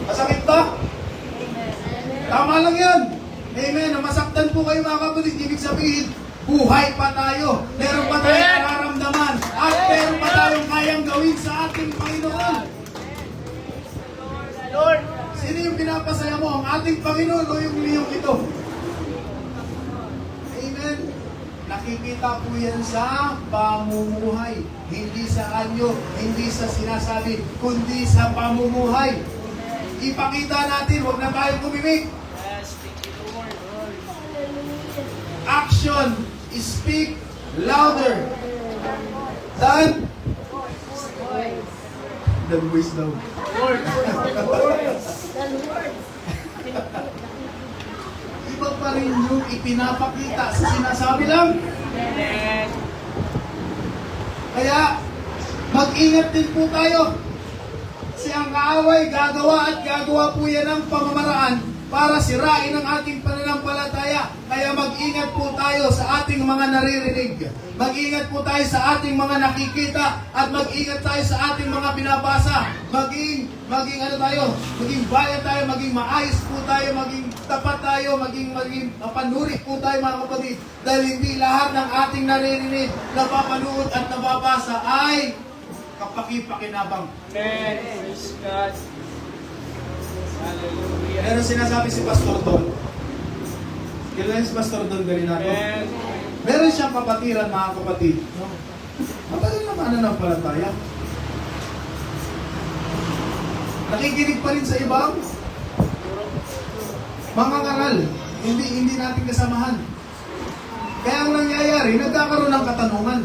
Masakit ba? Tama lang yan. Amen. Masaktan po kayo mga kapatid. Ibig sabihin, buhay pa tayo. Meron pa tayong nararamdaman. At meron pa tayong kayang gawin sa ating Panginoon. Lord. Sino yung pinapasaya mo? Ang ating Panginoon o yung liyong ito? Amen. Nakikita po yan sa pamumuhay. Hindi sa anyo, hindi sa sinasabi, kundi sa pamumuhay. Ipakita natin, huwag na tayo kumimik. Yes, thank you, Lord. Action, speak louder than voice daw. Lord. Iba pa rin yung ipinapakita sa sinasabi lang. Amen. Kaya, mag-ingat din po tayo. Kasi ang kaaway, gagawa at gagawa po yan ng pamamaraan para sirain ang ating pananampalataya. Kaya mag-ingat po tayo sa ating mga naririnig. Mag-ingat po tayo sa ating mga nakikita at mag-ingat tayo sa ating mga binabasa. Maging ano tayo, maging bayan tayo, maging maayos po tayo, maging tapat tayo, maging panuri po tayo mga kapatid. Dahil hindi lahat ng ating naririnig, napapanood at nababasa ay kapaki-pakinabang. Amen. Praise God. Hallelujah. Meron sinasabi si Pastor Don. Kailan si Pastor Don Galinato? Amen. Meron siyang kapatiran mga kapatid. No? Matagal naman nananampalataya. Nakikinig pa rin sa ibang mga ngaral. Hindi natin kasamahan. Kaya ang nangyayari, nagkakaroon ng katanungan.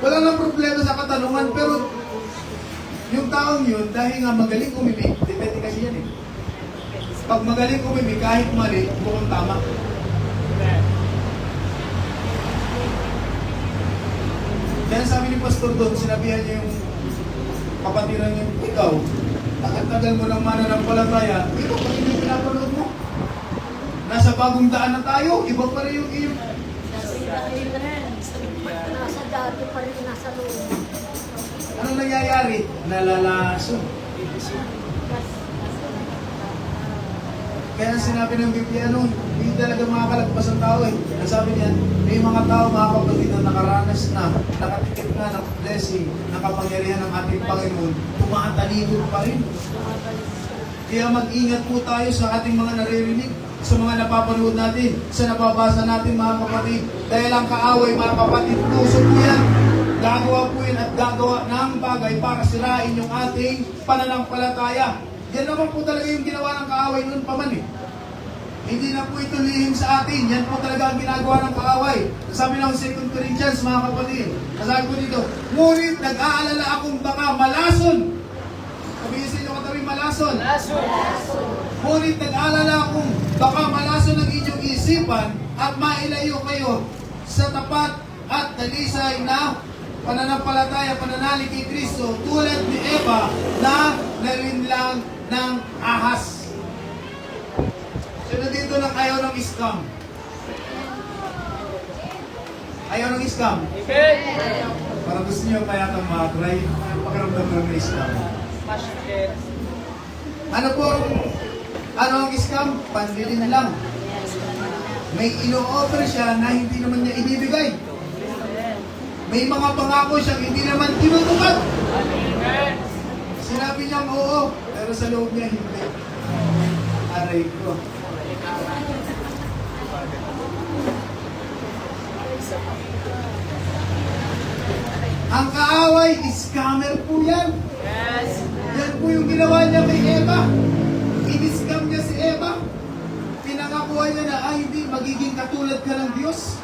Wala nang problema sa katanungan, pero yung taong yun, dahil nga magaling umimik, depende kasi yan eh. Pag magaling umimik, kahit mali, mukhang tama. Amen. Kaya sabi ni Pastor Don, sinabihan niya yung kapatiran niya, ikaw, tagal-tagal mo ng mananampalataya, ito pa rin yung pinapanood mo. Nasa bagong daan na tayo, iba pa rin yung iyong. Nasa dati pa rin nasa loob. Ano nangyayari? Nalalaso. Kaya sinabi ng Biblia, hindi talaga makakalagpas ang tao eh. Ang sabi niya, may mga tao, mga kapatid na nakaranas na, nakatikip na ng blessing, ng kapangyarihan ng ating Panginoon, tumatalibod pa rin. Kaya mag-ingat po tayo sa ating mga naririnig, sa mga napapanood natin, sa nababasa natin mga kapatid. Dahil ang kaaway mga kapatid, puso po yan. Gagawa po yan at gagawa ng bagay para sirain yung ating pananampalataya. Yan naman po talaga yung ginawa ng kaaway noon pa man eh. Hindi na po ito lihim sa atin. Yan po talaga ang ginagawa ng kaaway. Sabi ng 2 Corinthians mga kapatid, nasabi po dito, ngunit nag-aalala akong baka malason. Sabihin sa inyo katabi, malason. Ngunit nag-aalala akong baka malason ang inyong isipan at mailayo kayo sa tapat at dalisay na pananampalataya, pananalig kay Kristo tulad ni Eva na nalinlang ng ahas. So dito lang ayaw ng scam. Ayaw ng scam. Amen. Para gusto niyo kaya itong makakry, pakiramdam ng na-scam. Smash it. Ano po? Ano ang scam? Panlilin lang. May ino-offer siya na hindi naman niya ibibigay. May mga pangako siyang hindi naman tinutupad. Amen. Sinabi niyang oo, pero sa loob niya hindi. Aray ko. Ang kaaway, scammer po yan. Yes. Yan po yung ginawa niya kay Eva. In-scam niya si Eva. Pinangakuha niya na, hindi, magiging katulad ka ng Diyos.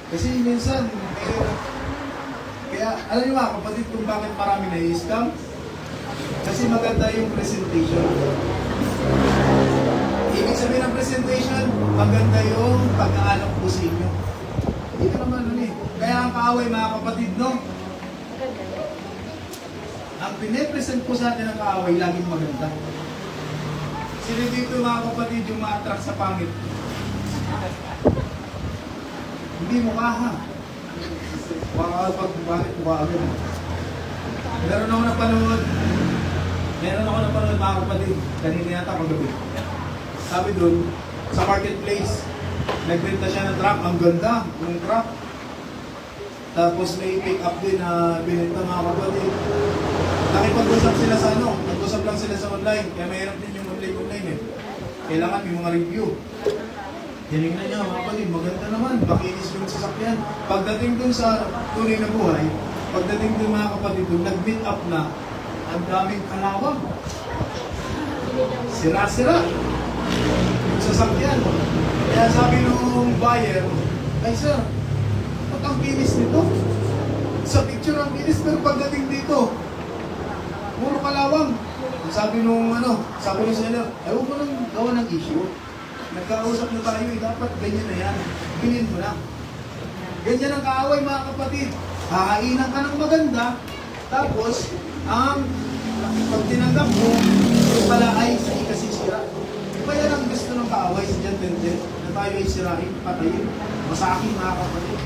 Kasi minsan, kaya alam niyo mga kapatid kung bakit marami na-scam? Kasi maganda yung presentation. Ibig sabihin ng presentation, maganda yung pag-aalok po sa inyo. Hindi naman ano eh. Kaya ang kaaway mga kapatid, no? Ang pinipresent po sa atin ng kaaway, laging maganda. Sino dito mga kapatid yung ma-attract sa pangit? Hindi mukha ha. Baka pag bakit mukha agad. Meron ako napanood mga kapatid. Kanina yata paggabi. Sabi doon, sa marketplace, nagbenta siya ng truck. Ang ganda, yung truck. Tapos may pick up din na binenta mga kapatid. Nakipag-usap sila sa ano, nag-usap lang sila sa online. Kaya mahirap din yung online eh. Kailangan may mga review. Tinignan niya mga kapatid, maganda naman, makinis yung sasakyan. Pagdating dun sa tunay na buhay, pagdating dun mga kapatid dun, nag-meet up na, ang daming kalawang. Sira-sira. Yung sasakyan. Kaya sabi nung buyer, ay sir, ba't ang kinis nito? Sa picture ang kinis, pero pagdating dito, puro kalawang. Sabi nung seller, ay huwag mo nang gawa ng issue. Nagkausap na tayo dapat ganyan na yan. Bilhin mo na. Ganyan ang kaaway mga kapatid. Hahainan ka ng maganda, tapos ang pag tinanggap mo, yung pala ay sa ikasisira. Iba yan ang gusto ng kaaway sa Janten na tayo ay sirain, patayin, masakin mga kapatid.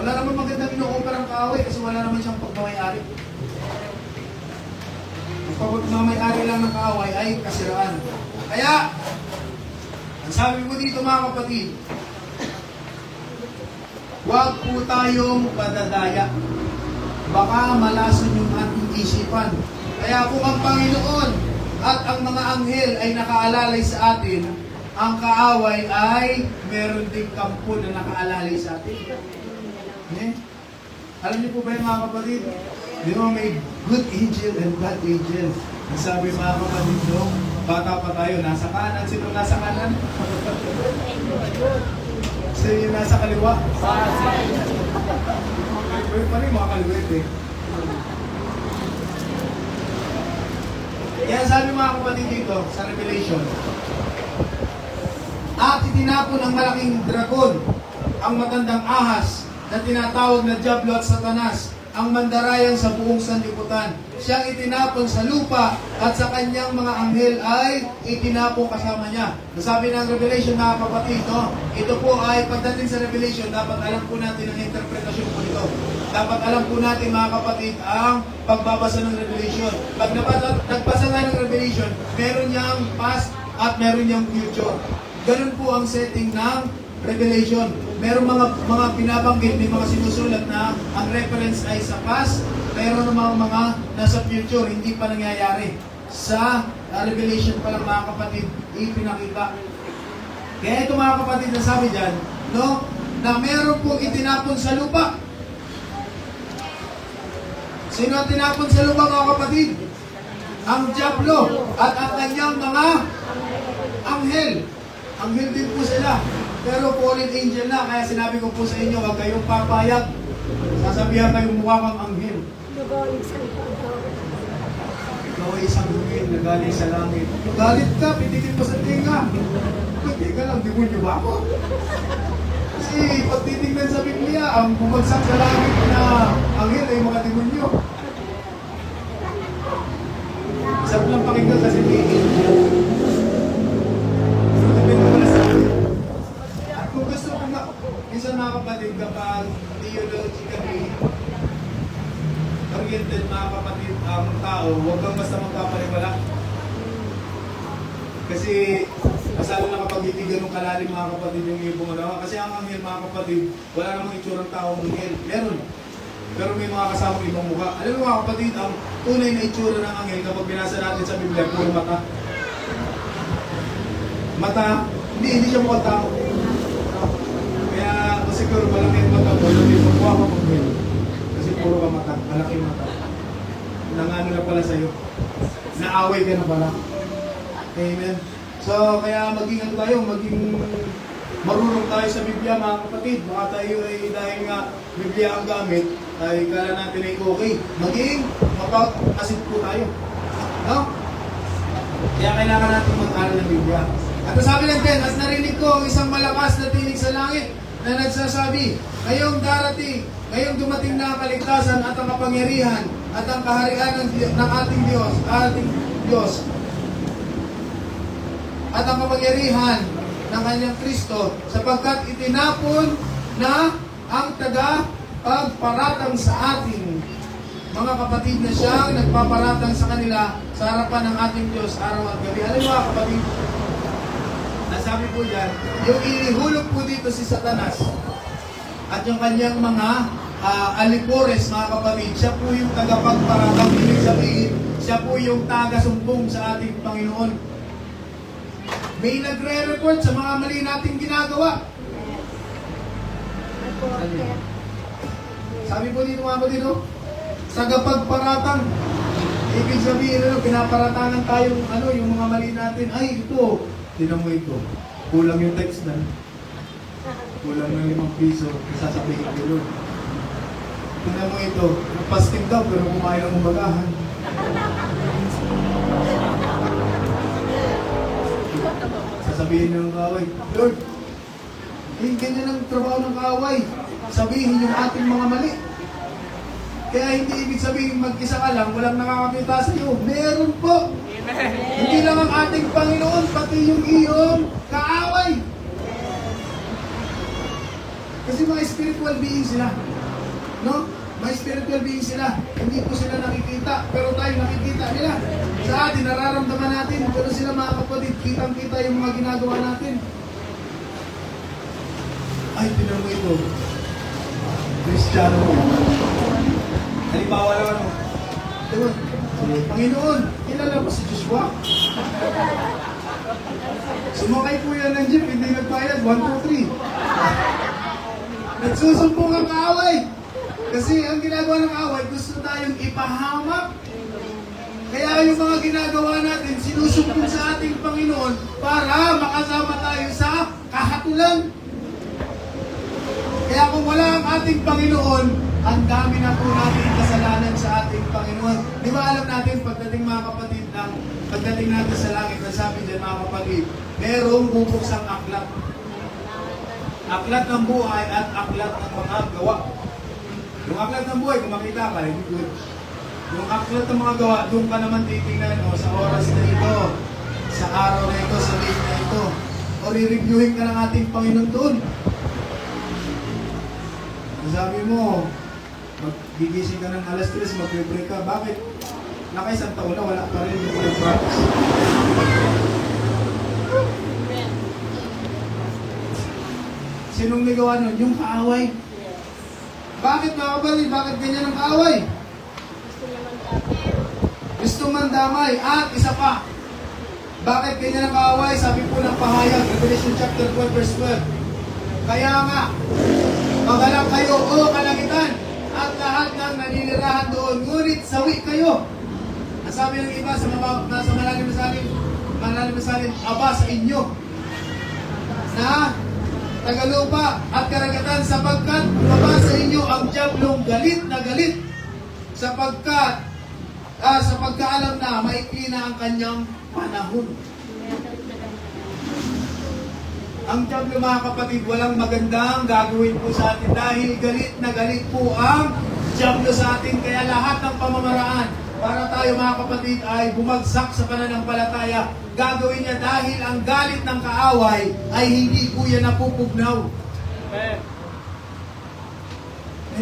Wala naman magandang ino-offer ang kaaway kasi wala naman siyang pagmamayari. Ang pagmamayari lang ng kaaway ay kasiraan. Kaya, ang sabi mo dito mga kapatid, huwag po tayong padadaya. Baka malason yung ating isipan. Kaya kung ang Panginoon at ang mga anghel ay nakaalalay sa atin, ang kaaway ay meron ding kampo na nakaalalay sa atin. Eh? Alam niyo po ba yung mga kapatid? Di ba may good angel and bad angel? Ang sabi mga kapatid, no? Bata pa tayo, nasa kanan. Sino nasa kanan? Sino yung nasa kaliwa? Pwede pa rin mga kaliwet eh. Kaya sabi mga kapatid dito sa Revelation, at itinapon ang malaking dragon, ang matandang ahas, na tinatawag na Diablo at Satanas, ang mandarayan sa buong sanlibutan. Siyang itinapon sa lupa at sa kanyang mga anghel ay itinapon kasama niya. Sabi ng Revelation mga kapatid, no? Ito po ay pagdating sa Revelation, dapat alam po natin ang interpretasyon po nito. Dapat alam po natin mga kapatid ang pagbabasa ng Revelation. Pag nagbasa tayo ng Revelation, meron niyang past at meron niyang future. Ganun po ang setting ng Revelation. Merong mga binabanggit, may mga sinusulat na ang reference ay sa past, mayroon ng mga nasa future, hindi pa nangyayari. Sa Revelation pa lang mga kapatid, ipinakita. Kaya ito mga kapatid na sabi dyan, no, na meron pong itinapon sa lupa. Sino ang tinapon sa lupa mga kapatid? Ang Diablo at ang kanyang mga anghel. Anghel din po sila. Pero fallen angel na, kaya sinabi ko po sa inyo, huwag kayong papayag. Sasabihan kayong mukha kang anghel. Ikaw ay isang anghel na galing sa langit. Galit ka, pitigil mo sa tinga. Teka lang, demonyo ba ako? Kasi pag titignan sa Biblia, ang bumagsak sa langit na anghel ay mga demonyo. Sarap lang pakinggan kasi may angel. Kung gusto ko minsan mga kapatid, kapag theologically oriented, mga kapatid, ang tao, huwag kang basta magpapaliwala. Kasi, masalo na kapag hindi ganun kalalim, mga kapatid, yung ibong ano. Kasi ang anghel, mga kapatid, wala namang itsurang tao ng anghel. Meron. Pero may mga kasamang ibang mukha. Alam mo, mga kapatid, ang tunay na itsura ng anghel, kapag binasa natin sa Biblia, puro mata. Mata, hindi siya mukhang tao. Kaya, siguro, malaki ang mata mo, hindi mo kuha ka mag-anghel. Kasi puro ka mata, malaki ang mata. Nangano na pala sa'yo. Naaway ka na pala. Amen. So, kaya maging ano tayo, maging marunong tayo sa Biblia, mga kapatid. Baka tayo ay dahil nga Biblia ang gamit, ay kala natin ay okay. Maging mapag-asid po tayo. No? Kaya kailangan natin mag-aral ng Biblia. At sabi ng 10, as narinig ko ang isang malakas na tinig sa langit na nagsasabi, ngayong darating, ngayong dumating na ang kaligtasan at ang kapangyarihan at ang kaharian ng ating Diyos, at ang kapangyarihan ng kanyang Kristo, sapagkat itinapon na ang tagapagparatang sa ating mga kapatid na siyang nagpaparatang sa kanila sa harapan ng ating Diyos araw at gabi. Alam mo, mga kapatid, nasabi po dyan, yung inihulog po dito si Satanas at yung kanyang mga alipores, mga kapatid, siya po yung tagapagparatang. Ibig sabihin, siya po yung taga-sumbong sa ating Panginoon. May nagre-report sa mga mali nating ginagawa. Sabi po dito, mga kapatid, sa tagapagparatang. Ibig sabihin, pinaparatangan tayo yung mga mali natin. Ay, ito, tinan mo ito. Kulang yung text na. Kulang ng 5 piso, sasabihin ko doon. Tinan mo ito, napasting daw pero kumain ng umagahan. Sasabihin ng kaaway, Lord, ganyan ang trabaho ng kaaway. Sabihin yung ating mga mali. Kaya hindi ibig sabihin mag-isa ka lang, walang nakakakita sa iyo. Meron po. Amen. Hindi lang ang ating Panginoon, pati yung iyong kaaway. Kasi mga spiritual beings sila. No? Mga spiritual beings sila. Hindi po sila nakikita, pero tayo nakikita nila. Sa atin, nararamdaman natin, pero sila mga kapatid, kitang-kita yung mga ginagawa natin. Ay, tinan mo ito. Kristiyano mo. Halimbawa lang ano. Diba? Panginoon, kilala mo si Joshua? Sumakay po yan ng jeep, hindi nagbayad. 1, 2, 3. Nagsusumpong ang kaaway. Kasi ang ginagawa ng kaaway, gusto tayong ipahamak. Kaya yung mga ginagawa natin, sinusumpong sa ating Panginoon para makasama tayo sa kahatulan. Kaya kung wala ang ating Panginoon, ang dami na po natin kasalanan sa ating Panginoon. Di ba alam natin, pagdating mga kapatid, pagdating natin sa langit, nasabi dyan mga kapatid, merong bubuksang aklat. Aklat ng buhay at aklat ng mga gawa. Yung aklat ng buhay, kung makita ka, hindi good. Yung aklat ng mga gawa, doon ka naman titingnan sa oras na ito, sa araw na ito, sa day na ito. O re-reviewin ka ng ating Panginoon doon. Sabi mo, magigising ka ng alas 3, mag-pray ka. Bakit? Nakaisang taon na, wala pa rin yung practice. Sinong nagawa nun? Yung kaaway. Bakit mga kapatid? Bakit ganyan ang kaaway? Gusto mandamay. At isa pa. Bakit ganyan ang kaaway? Sabi po ng pahayag, Revelation chapter 12 verse 12. Kaya nga, magalang kayo o kalangitan at lahat ng naninirahan doon, ngunit sawi kayo. Ang sabi ng iba sa malalim na salin, aba sa inyo na tagalupa at karagatan, sapagkat aba sa inyo ang diablong galit na galit, sapagkat sa pagkaalam na maikli na ang kanyang panahon. Ang diablo mga kapatid, walang magandang gagawin po sa atin dahil galit na galit po ang diablo sa atin. Kaya lahat ng pamamaraan para tayo mga kapatid ay bumagsak sa pananampalataya, gagawin niya dahil ang galit ng kaaway ay hindi po yan napupugnaw. Amen.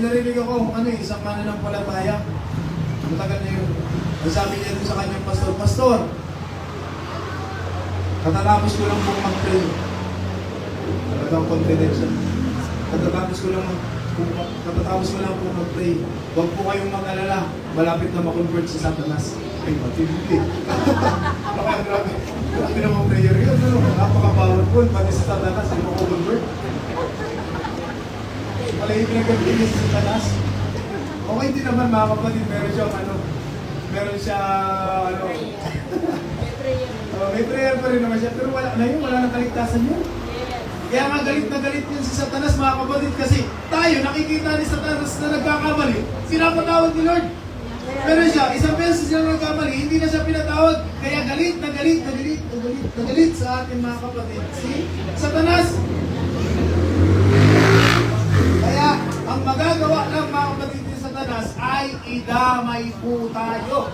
narinig ako, isang mananampalataya. Matagal na yun. Ang sabi niya dun sa kanyang pastor, Pastor, katatapos ko lang pong mag-pray. Talagang confidential. Katatapos ko lang pong mag-pray. Huwag po kayong mag-alala. Malapit na ma-convert si Satanas. Ay, matibig. Baka grabe. Grabe naman prayer yun. Napaka-powerful. Pati si Satanas ay ma-convert. Wala yung pinagagawin niya si Satanas. Okay din naman mga kapatid. Meron siya may prayer pa rin naman siya. Pero wala nang kaligtasan yun. Kaya nga galit na galit yun si Satanas mga kapatid kasi tayo nakikita ni Satanas na nagkakamali. Pinapatawad ni Lord. Pero siya, isang beses siya nagkamali, hindi na siya pinatawad. Kaya galit na galit sa atin mga kapatid. Si Satanas. Kaya ang magagawa lang mga kapatid ni Satanas ay idamay po tayo.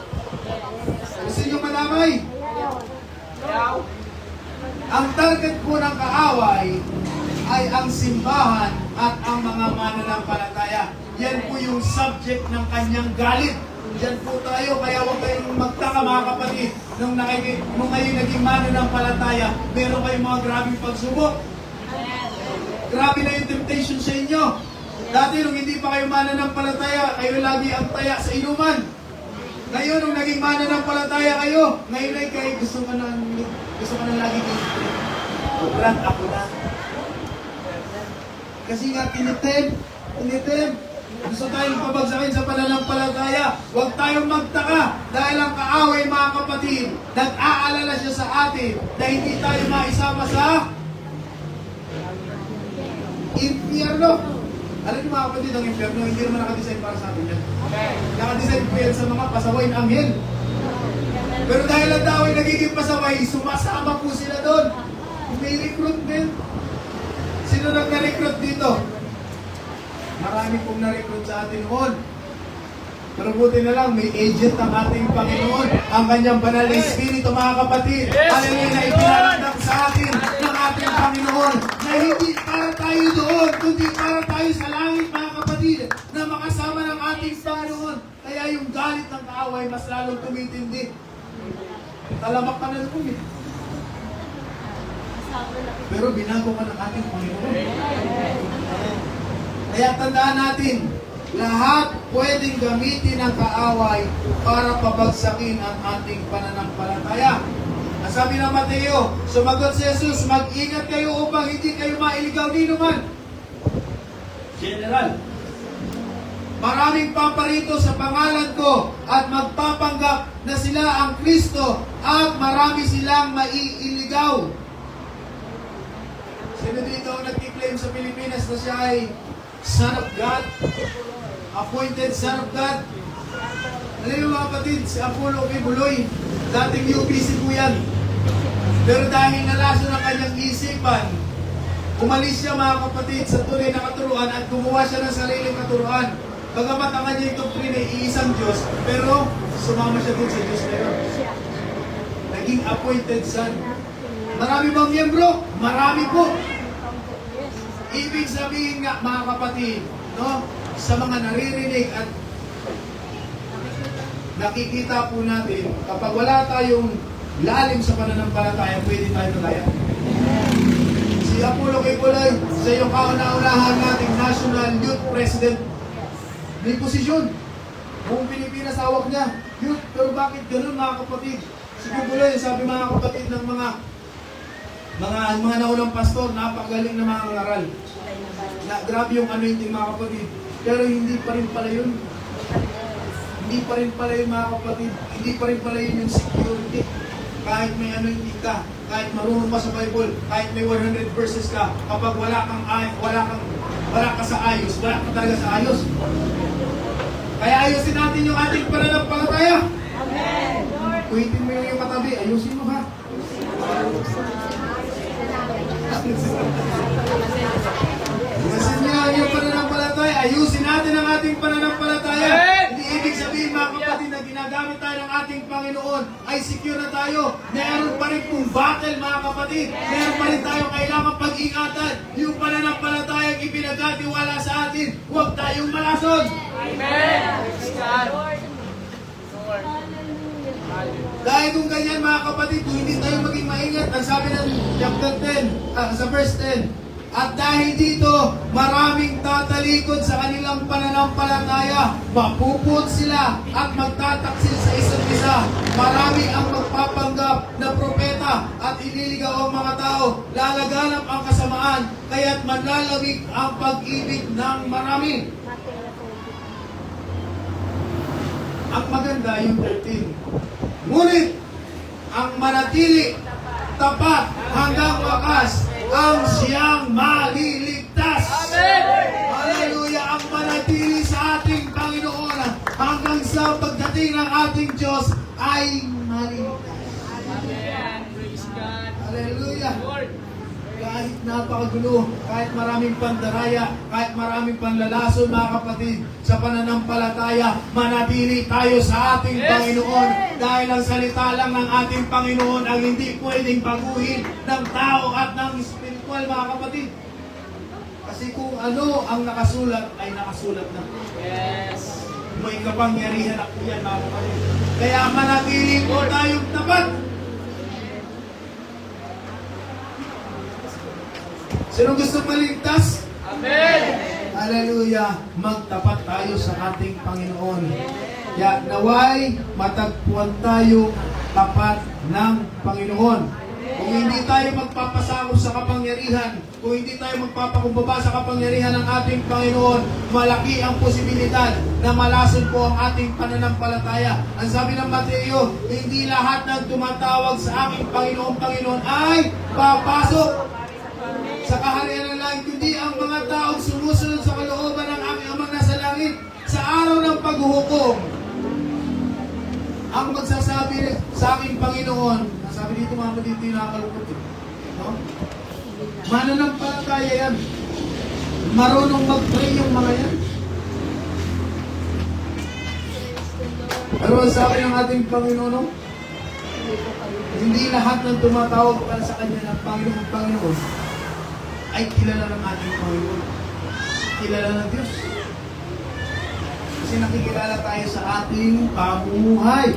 Gusto nyo madamay? Yaw. Ang target po ng kaaway ay ang simbahan at ang mga mananampalataya. Yan po yung subject ng kanyang galit. Yan po tayo, kaya huwag kayong magtaka mga kapatid. Nung kayo naging mananampalataya, meron kayong mga grabing pagsubok. Grabe na yung temptation sa inyo. Dati nung hindi pa kayo mananampalataya, kayo lagi ang taya sa inuman. Ngayon, nung naging mananampalataya kayo, ngayon ay kayo gusto ka na lagi kayo. Brad, ako na. Kasi nga, tinitim. Gusto tayong pabagsakin sa pananampalataya. Huwag tayong magtaka dahil ang kaaway mga kapatid, nag-aalala siya sa atin na hindi tayo maisama sa impyerno. Alam niyo mga kapatid, ang impyerno, hindi naman nakadesign para sa atin yan. Nakadesign po yan sa mga pasaway ng anghel. Pero dahil ang tao ay nagiging pasaway, sumasama po sila doon. May recruitment. Sino nag-recruit dito? Marami pong na-recruit sa atin noon. Pero buti na lang, may agent ang ating Panginoon, ang kanyang banal na Espiritu, mga kapatid. Hallelujah, na ipinarandam sa atin ng ating Panginoon na hindi para tayo doon, kundi para tayo sa langit, mga kapatid, na makasama ng ating Panginoon. Kaya yung galit ng kaaway, mas lalong tumitindi. Talamak ka na doon eh. Pero binago ka ng ating Panginoon. Kaya tandaan natin, lahat pwedeng gamitin ng kaaway para pabagsakin ang ating pananampalataya. Ang sabi ng Mateo, sumagot si Jesus, mag-ingat kayo upang hindi kayo mailigaw ni naman. General, maraming paparito sa pangalan ko at magpapanggap na sila ang Kristo at marami silang maiiligaw. Sino dito ang nag-claim sa Pilipinas na siya ay Son of God? Appointed Son of God? Alam niyo mga kapatid, si Apollo Kibuloy, dating UPC po yan. Pero dahil nalaso ng kanyang isipan, umalis siya mga kapatid sa tunay na katuruan at gumawa siya ng sariling katuruan. Bagamat ang kanyang doktrina ay iisang Diyos, pero sumama siya din sa Diyos na yun. Naging appointed son. Marami bang miyembro? Marami po. Ibig sabihin nga mga kapatid, no, sa mga naririnig at nakikita po natin, kapag wala tayong lalim sa pananampalataya, pwede tayo malaya. Si Apollo Kibuloy, sa iyong kauna-unahan nating National Youth President, may posisyon. Buong Pilipinas hawak niya. Youth, pero bakit ganun mga kapatid? Si Kibuloy, sabi mga kapatid ng mga naunang pastor, napakagaling na mga ngaral. Na, grabe yung anointing mga kapatid. Pero hindi pa rin pala yun. Hindi pa rin pala yun mga kapatid. Hindi pa rin pala yun yung security. Kahit may anointing ka, kahit marunong ka sa Bible, kahit may 100 verses ka, kapag wala ka sa ayos, wala ka talaga sa ayos. Kaya ayusin natin yung ating pananampalataya. Amen. Kuhitin mo yung katabi, ayusin mo ha. Ayusin niyo yung pananampalataya. Ayusin natin ang ating pananampalataya. Hindi ibig sabihin mga kapatid na ginagamit tayo ng ating Panginoon Panginoon ay secure na tayo. Meron pa rin pong battle mga kapatid. Meron pa rin tayo kailangan pag-ingatan. Yung pananampalatayang ipinagkatiwala sa atin, huwag tayong malason. Amen. Praise God. Lord. Dahil kung ganyan mga kapatid, kung hindi tayo maging maingat, ang sabi ng chapter 10, sa verse 10, at dahil dito, maraming tatalikod sa kanilang pananampalataya, mapuput sila at magtataksil sa isa't isa. Marami ang magpapanggap na propeta at ililigaw ang mga tao. Lalaganap ang kasamaan, kaya't manlalamig ang pag-ibig ng marami. Ang maganda yung 13. Ngunit, ang manatili, tapat hanggang wakas, ang siyang maliligtas. Amen. Hallelujah! Ang manatili sa ating Panginoon hanggang sa pagdating ng ating Diyos ay maliligtas. Amen. Praise God. Hallelujah! Lord. Kahit napakagulo, kahit maraming pandaraya, kahit maraming panlalason mga kapatid, sa pananampalataya, manatili tayo sa ating Yes. Panginoon. Dahil ang salita lang ng ating Panginoon ang hindi pwedeng baguhin ng tao at ng spiritual mga kapatid. Kasi kung ano ang nakasulat ay nakasulat na. Yes. May kapangyarihan ako yan mga kapatid. Kaya manatili po tayong tapat. Sino gusto maligtas? Amen. Hallelujah! Magtapat tayo sa ating Panginoon. Kaya naway matagpuan tayo tapat ng Panginoon. Kung hindi tayo magpapasakop sa kapangyarihan, kung hindi tayo magpapakumbaba sa kapangyarihan ng ating Panginoon, malaki ang posibilidad na malason po ang ating pananampalataya. Ang sabi ng Mateo, hindi lahat ng tumatawag sa aking Panginoon ay papasok sa kaharian ng langit, kundi ang mga taong sumusunod sa kalooban ng aming Amang nasa langit sa araw ng paghuhukom. Ang magsasabi sa aking Panginoon, sabi dito mga dito yung nakakalungkot. No? Mananampalataya yan. Marunong mag-pray yung mga yan. Ano ang sabi ng ating Panginoon? Hindi lahat ng tumatawag para sa Kanya ng Panginoon ay kilala ng ating Panginoon. Kilala ng Diyos. Kasi nakikilala tayo sa ating pamumuhay.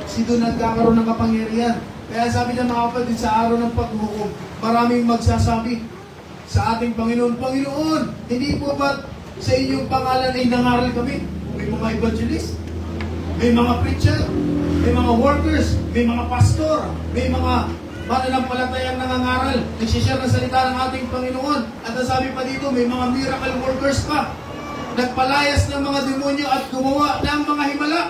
Kasi doon nagkakaroon ng kapangyarihan. Kaya sabi ng mga kapatid sa araw ng paghuhukom, maraming magsasabi sa ating Panginoon, Panginoon, hindi po ba sa inyong pangalan ay nangaral kami? May mga evangelist, may mga preacher, may mga workers, may mga pastor, may mga mananampalatayang nangangaral, nagsishare ng salita ng ating Panginoon. At sabi pa dito, may mga miracle workers pa. Nagpalayas ng mga demonyo at gumawa ng mga himala.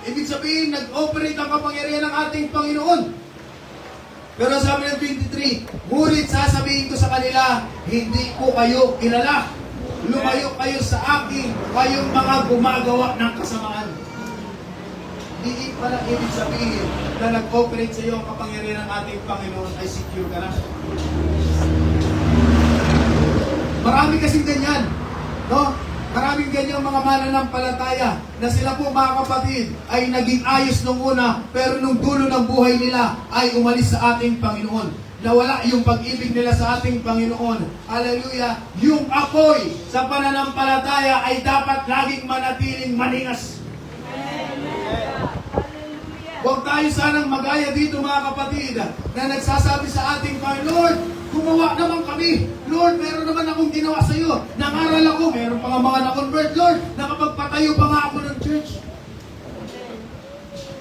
Ibig sabihin, nag-operate ang kapangyarihan ng ating Panginoon. Pero sabi ng 23, ngunit sasabihin ko sa kanila, hindi ko kayo kilala. Lumayo kayo sa akin, kayong mga gumagawa ng kasamaan. Hindi pala ibig sabihin na nag-operate sa iyo ang kapangyarihan ng ating Panginoon ay secure ka na. Marami kasing ganyan. No? Maraming ganyang mga mananampalataya na sila po mga kapatid ay naging ayos nung una pero nung dulo ng buhay nila ay umalis sa ating Panginoon. Nawala yung pag-ibig nila sa ating Panginoon. Hallelujah! Yung apoy sa pananampalataya ay dapat laging manatiling maningas. Huwag tayo sanang magaya dito mga kapatid na nagsasabi sa ating Panginoon, Lord, gumawa naman kami. Lord, meron naman akong ginawa sa iyo. Nangaral ako, meron pa nga mga na-convert. Lord, nakapagpatayo pa nga ako ng church.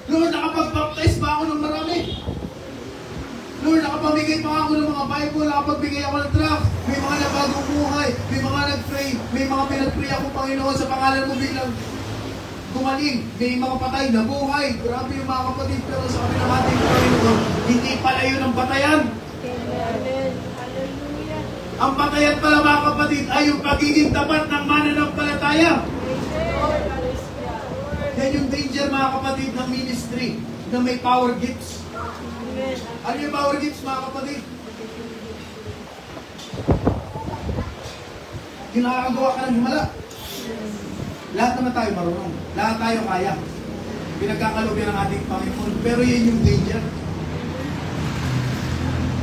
Lord, nakapag-baptize pa ako ng marami. Lord, nakapamigay pa ako ng mga Bible, nakapagbigay ako ng tract. May mga nabagong buhay, may mga nag-pray, may mga pinag-pray ako, Panginoon, sa pangalan mo bilang gumaling, may mga patay na buhay. Grabe yung mga kapatid, pero sa kami ng ating Panginoon, hindi pala yun ang batayan. Ang batayan pala mga kapatid ay yung pagiging tapat ng mananampalataya. Yan yung danger mga kapatid ng ministry na may power gifts. Ano yung power gifts mga kapatid? Yung nakakagawa ka ng himala. Lahat naman tayo marunong. Lahat tayo kaya. pinagkakalooban ng ating Panginoon. Pero yun yung danger.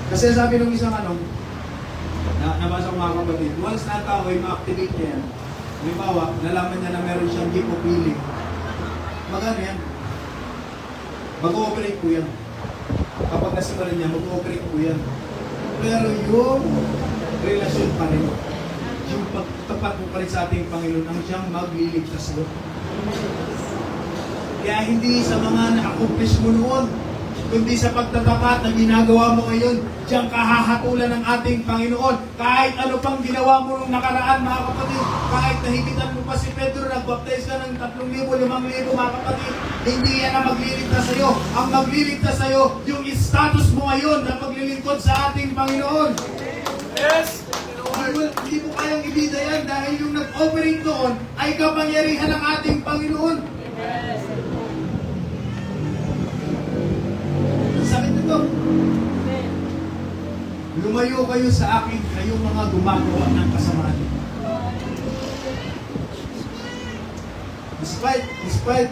Kasi sabi nung isang nabasa ko mga kapatid, once na tao ay ma-activate niya yan, halimbawa, nalaman niya na meron siyang gift of healing, magano yan? Mag-ooperate po yan. Kapag nasimulan niya, mag-ooperate po yan. Pero yung relasyon pa rin, yung pagtapat mo pa rin sa ating Panginoon, ang siyang magliligtas mo. Kaya hindi sa mga na-accomplish mo noon, kundi sa pagtatapat na ginagawa mo ngayon, diyan kahahatulan ng ating Panginoon. Kahit ano pang ginawa mo nung nakaraan, mga kapatid, kahit nahigitan mo pa si Pedro, nagbaptize ka ng 3,000, 5,000, mga kapatid, hindi yan ang magliligtas sa iyo. Ang magliligtas sa iyo, yung status mo ngayon na maglilingkod sa ating Panginoon. Yes! Hindi mo kayang ibida yan dahil yung nag-operate doon ay kapangyarihan ng ating Panginoon. Sakit nito. Lumayo kayo sa akin, kayong mga gumagawa ng kasamaan. Despite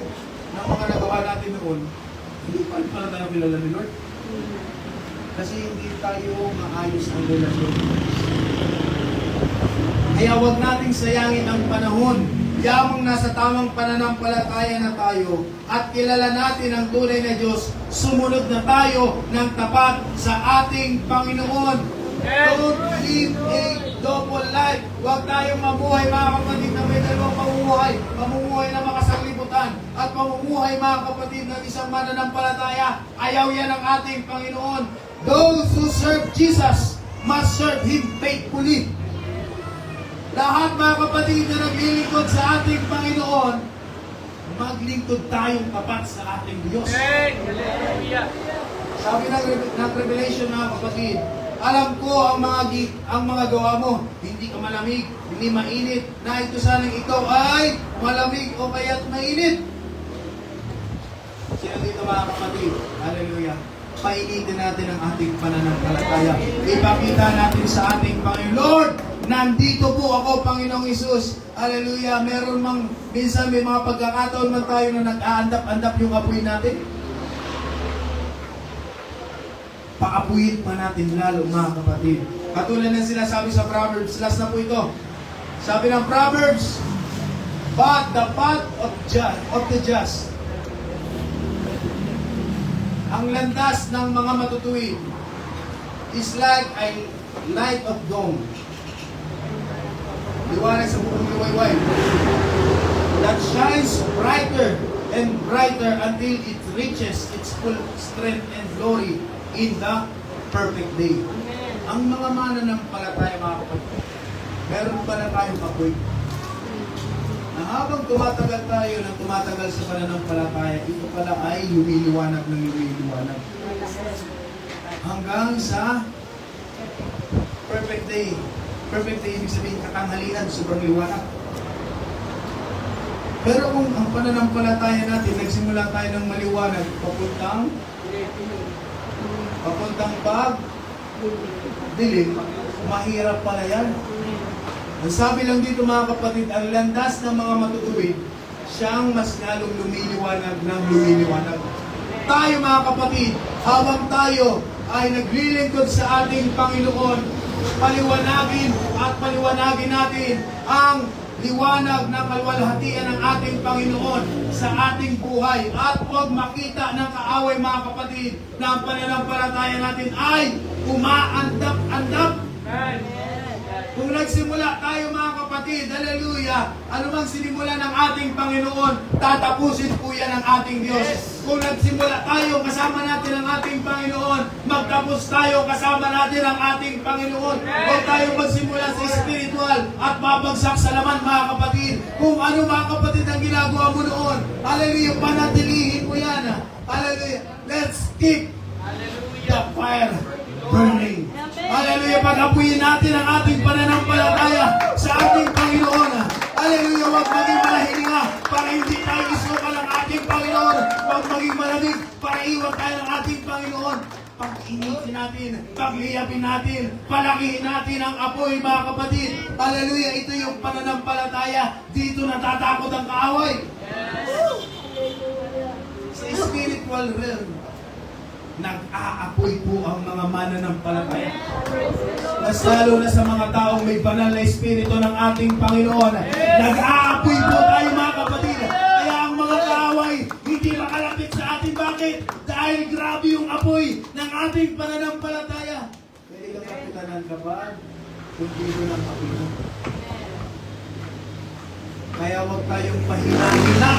ng mga nagawa natin noon, hindi pa rin pala tayo kilala ni Lord. Kasi hindi tayo maayos ang relasyon. Kaya huwag nating sayangin ang panahon. Yamang nasa tamang pananampalataya na tayo at kilala natin ang tunay na Diyos, sumunod na tayo ng tapat sa ating Panginoon. Don't live a double life. Huwag tayong mabuhay, mga kapatid, na may dalawang pamumuhay. Pamumuhay na makasaglibutan at pamumuhay, mga kapatid, ng isang mananampalataya. Ayaw yan ng ating Panginoon. Those who serve Jesus must serve Him faithfully. Lahat, mga kapatid, na naglilingkod sa ating Panginoon, maglingkod tayong tapat sa ating Diyos. Hallelujah! Sabi ng Revelation, mga kapatid, alam ko ang mga gawa mo, hindi ka malamig, hindi mainit, na ito sanang ikaw ay malamig o kaya't mainit. Sino dito, mga kapatid? Hallelujah! Painitin natin ang ating pananampalataya. Ipakita natin sa ating Panginoon, Lord, nandito po ako, Panginoong Isus. Hallelujah. Meron minsan may mga pagkakataon man tayo na nag-aandap-andap yung apoy natin. Paapuyin pa natin lalo, mga kapatid. Katulad ng sinasabi sa Proverbs, last na po ito. Sabi ng Proverbs, but the path of the just, ang landas ng mga matutuwid, is like a light of dawn. Liwanag sa buong liwayway that shines brighter and brighter until it reaches its full strength and glory in the perfect day. Ang mga mananampalataya, mga kapatid, meron pala tayong apoy. Na habang tumatagal tayo ng tumatagal sa pananampalataya, ito pala ay lumiliwanag ng lumiliwanag. Hanggang sa perfect day. Perfect day, ibig sabihin katanghalian, sobrang liwanag. Pero kung ang pananampalataya natin, nagsimula tayo ng maliwanag, papuntang dilim, mahirap pala yan. Ang sabi lang dito, mga kapatid, ang landas ng mga matutuwid, siyang mas lalong lumiliwanag ng lumiliwanag. Tayo, mga kapatid, habang tayo ay naglilingkod sa ating Panginoon, paliwanagin at paliwanagin natin ang liwanag ng kalwalhatian ng ating Panginoon sa ating buhay. At huwag makita ng kaaway, mga kapatid, na ang pananampalataya natin ay umaandap-andap. Kung nagsimula tayo, mga kapatid, hallelujah, anumang sinimula ng ating Panginoon, tatapusin po yan ng ating Diyos. Kung nagsimula tayo, kasama natin ang ating Panginoon, magtapos tayo, kasama natin ang ating Panginoon. Huwag tayo magsimula sa spiritual at babagsak sa laman, mga kapatid. Kung ano, mga kapatid, ang ginagawa mo noon, hallelujah, panatilihin mo yan. Hallelujah, let's keep the fire burning. Hallelujah, pag-apuyin natin ang ating pananampalataya sa ating Panginoon. Hallelujah, huwag maging malahininga para hindi tayo isuka ng ating Panginoon. Huwag maging malamig para iwan tayo ng ating Panginoon. Pag-initin natin, pagliyapin natin, palakihin natin ang apoy, mga kapatid. Hallelujah, ito yung pananampalataya. Dito natatakot ang kaaway. spiritual realm, nag-aapoy po ang mga mananampalataya. Mas lalo na sa mga taong may banal na espiritu ng ating Panginoon. Nag-aapoy po tayo mga kapatid. Kaya ang mga kaaway hindi makalapit sa atin. Bakit? Dahil grabe yung apoy ng ating pananampalataya. Pwede kang kapitanan kapag kuntido ng apoy mo. Kaya huwag tayong mahina-hina.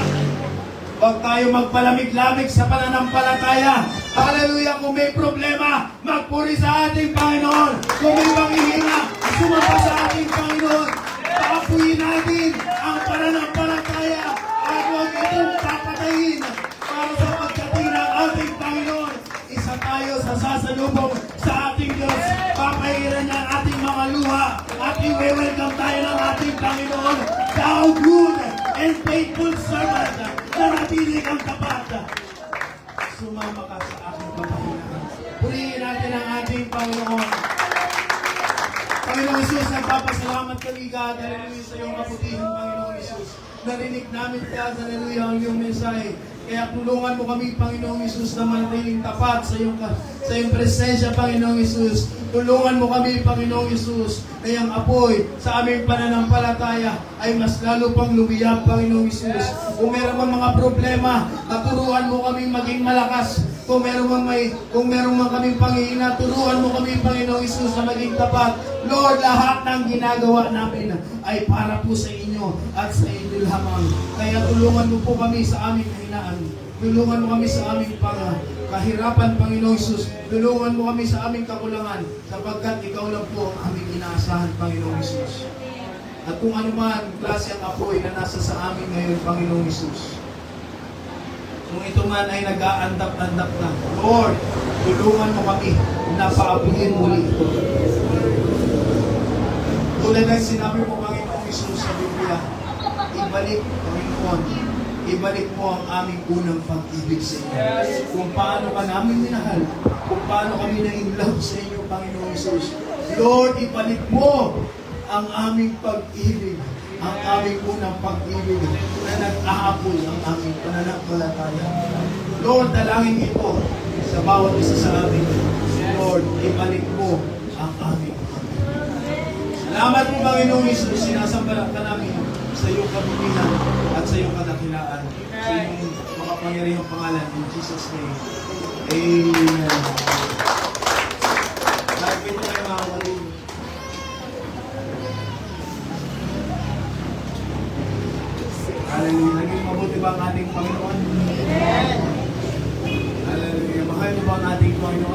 Huwag tayong magpalamig-lamig sa pananampalataya. Hallelujah! Kung may problema, magpuri sa ating Panginoon. Kung may panghihina, sumamba sa ating Panginoon. Paapuyin natin ang pananampalataya at huwag itong papatayin para sa pagdating ng ating Panginoon. Isa tayo sa sasalubong sa ating Diyos. Papahiran niya ang ating mga luha at i-welcome tayo ng ating Panginoon. Thou good and faithful servant na natili kang tapat. Sumama ka sa aking kapahinaan. Purihin natin ang ating Panginoon. Panginoon Jesus, nagpapasalamat kami God, hallelujah, sa iyong maputihan, Panginoon Jesus. Narinig namin God, hallelujah, ang iyong mensahe. Kaya tulungan mo kami, Panginoong Jesus, na manatiling tapat sa iyong presensya, Panginoong Jesus. Tulungan mo kami, Panginoong Jesus, na iyong apoy sa aming pananampalataya ay mas lalo pang lumiyap, Panginoong Jesus. Kung meron mang mga problema, turuan mo kami maging malakas. Kung meron mang kaming panghihina, turuan mo kami, Panginoong Jesus, na maging tapat. Lord, lahat ng ginagawa namin ay para po sa inyo at sa inyo lamang. Kaya tulungan mo po kami sa aming kahinaan. Tulungan mo kami sa aming kahirapan, Panginoong Jesus. Tulungan mo kami sa aming kakulangan sapagkat ikaw lang po ang aming inaasahan, Panginoong Jesus. At kung ano man klase ang apoy na nasa sa amin ngayon, Panginoong Jesus, kung ito man ay nag-aandap-andap na, Lord, tulungan mo kami na paapuyin muli ito. Tulad ng sinabi mo, Panginoong Jesus, sa Biblia, ibalik, Panginoon, ibalik mo ang aming unang pag-ibig sa inyo. Kung paano ka namin minahal, kung paano kami naging love sa inyo, Panginoong Jesus. Lord, ibalik mo ang aming pag-ibig, ang aming unang pag-ibig na nag-aapoy ang aming pananampalataya. Lord, dalangin ito sa bawat isa sa amin. Lord, ibalik mo ang aming pag-ibig. Salamat po, Panginoong Jesus, sinasambalat ka namin sa iyong kabutihan at sa iyong kadakilaan. Sa iyong makapangyarihang pangalan. In Jesus' name. Amen. Dahil pwede tayo mga kapatid. Hallelujah. Naging mabuti ba ang ating Panginoon? Hallelujah. Mahal mo ba ang ating Panginoon?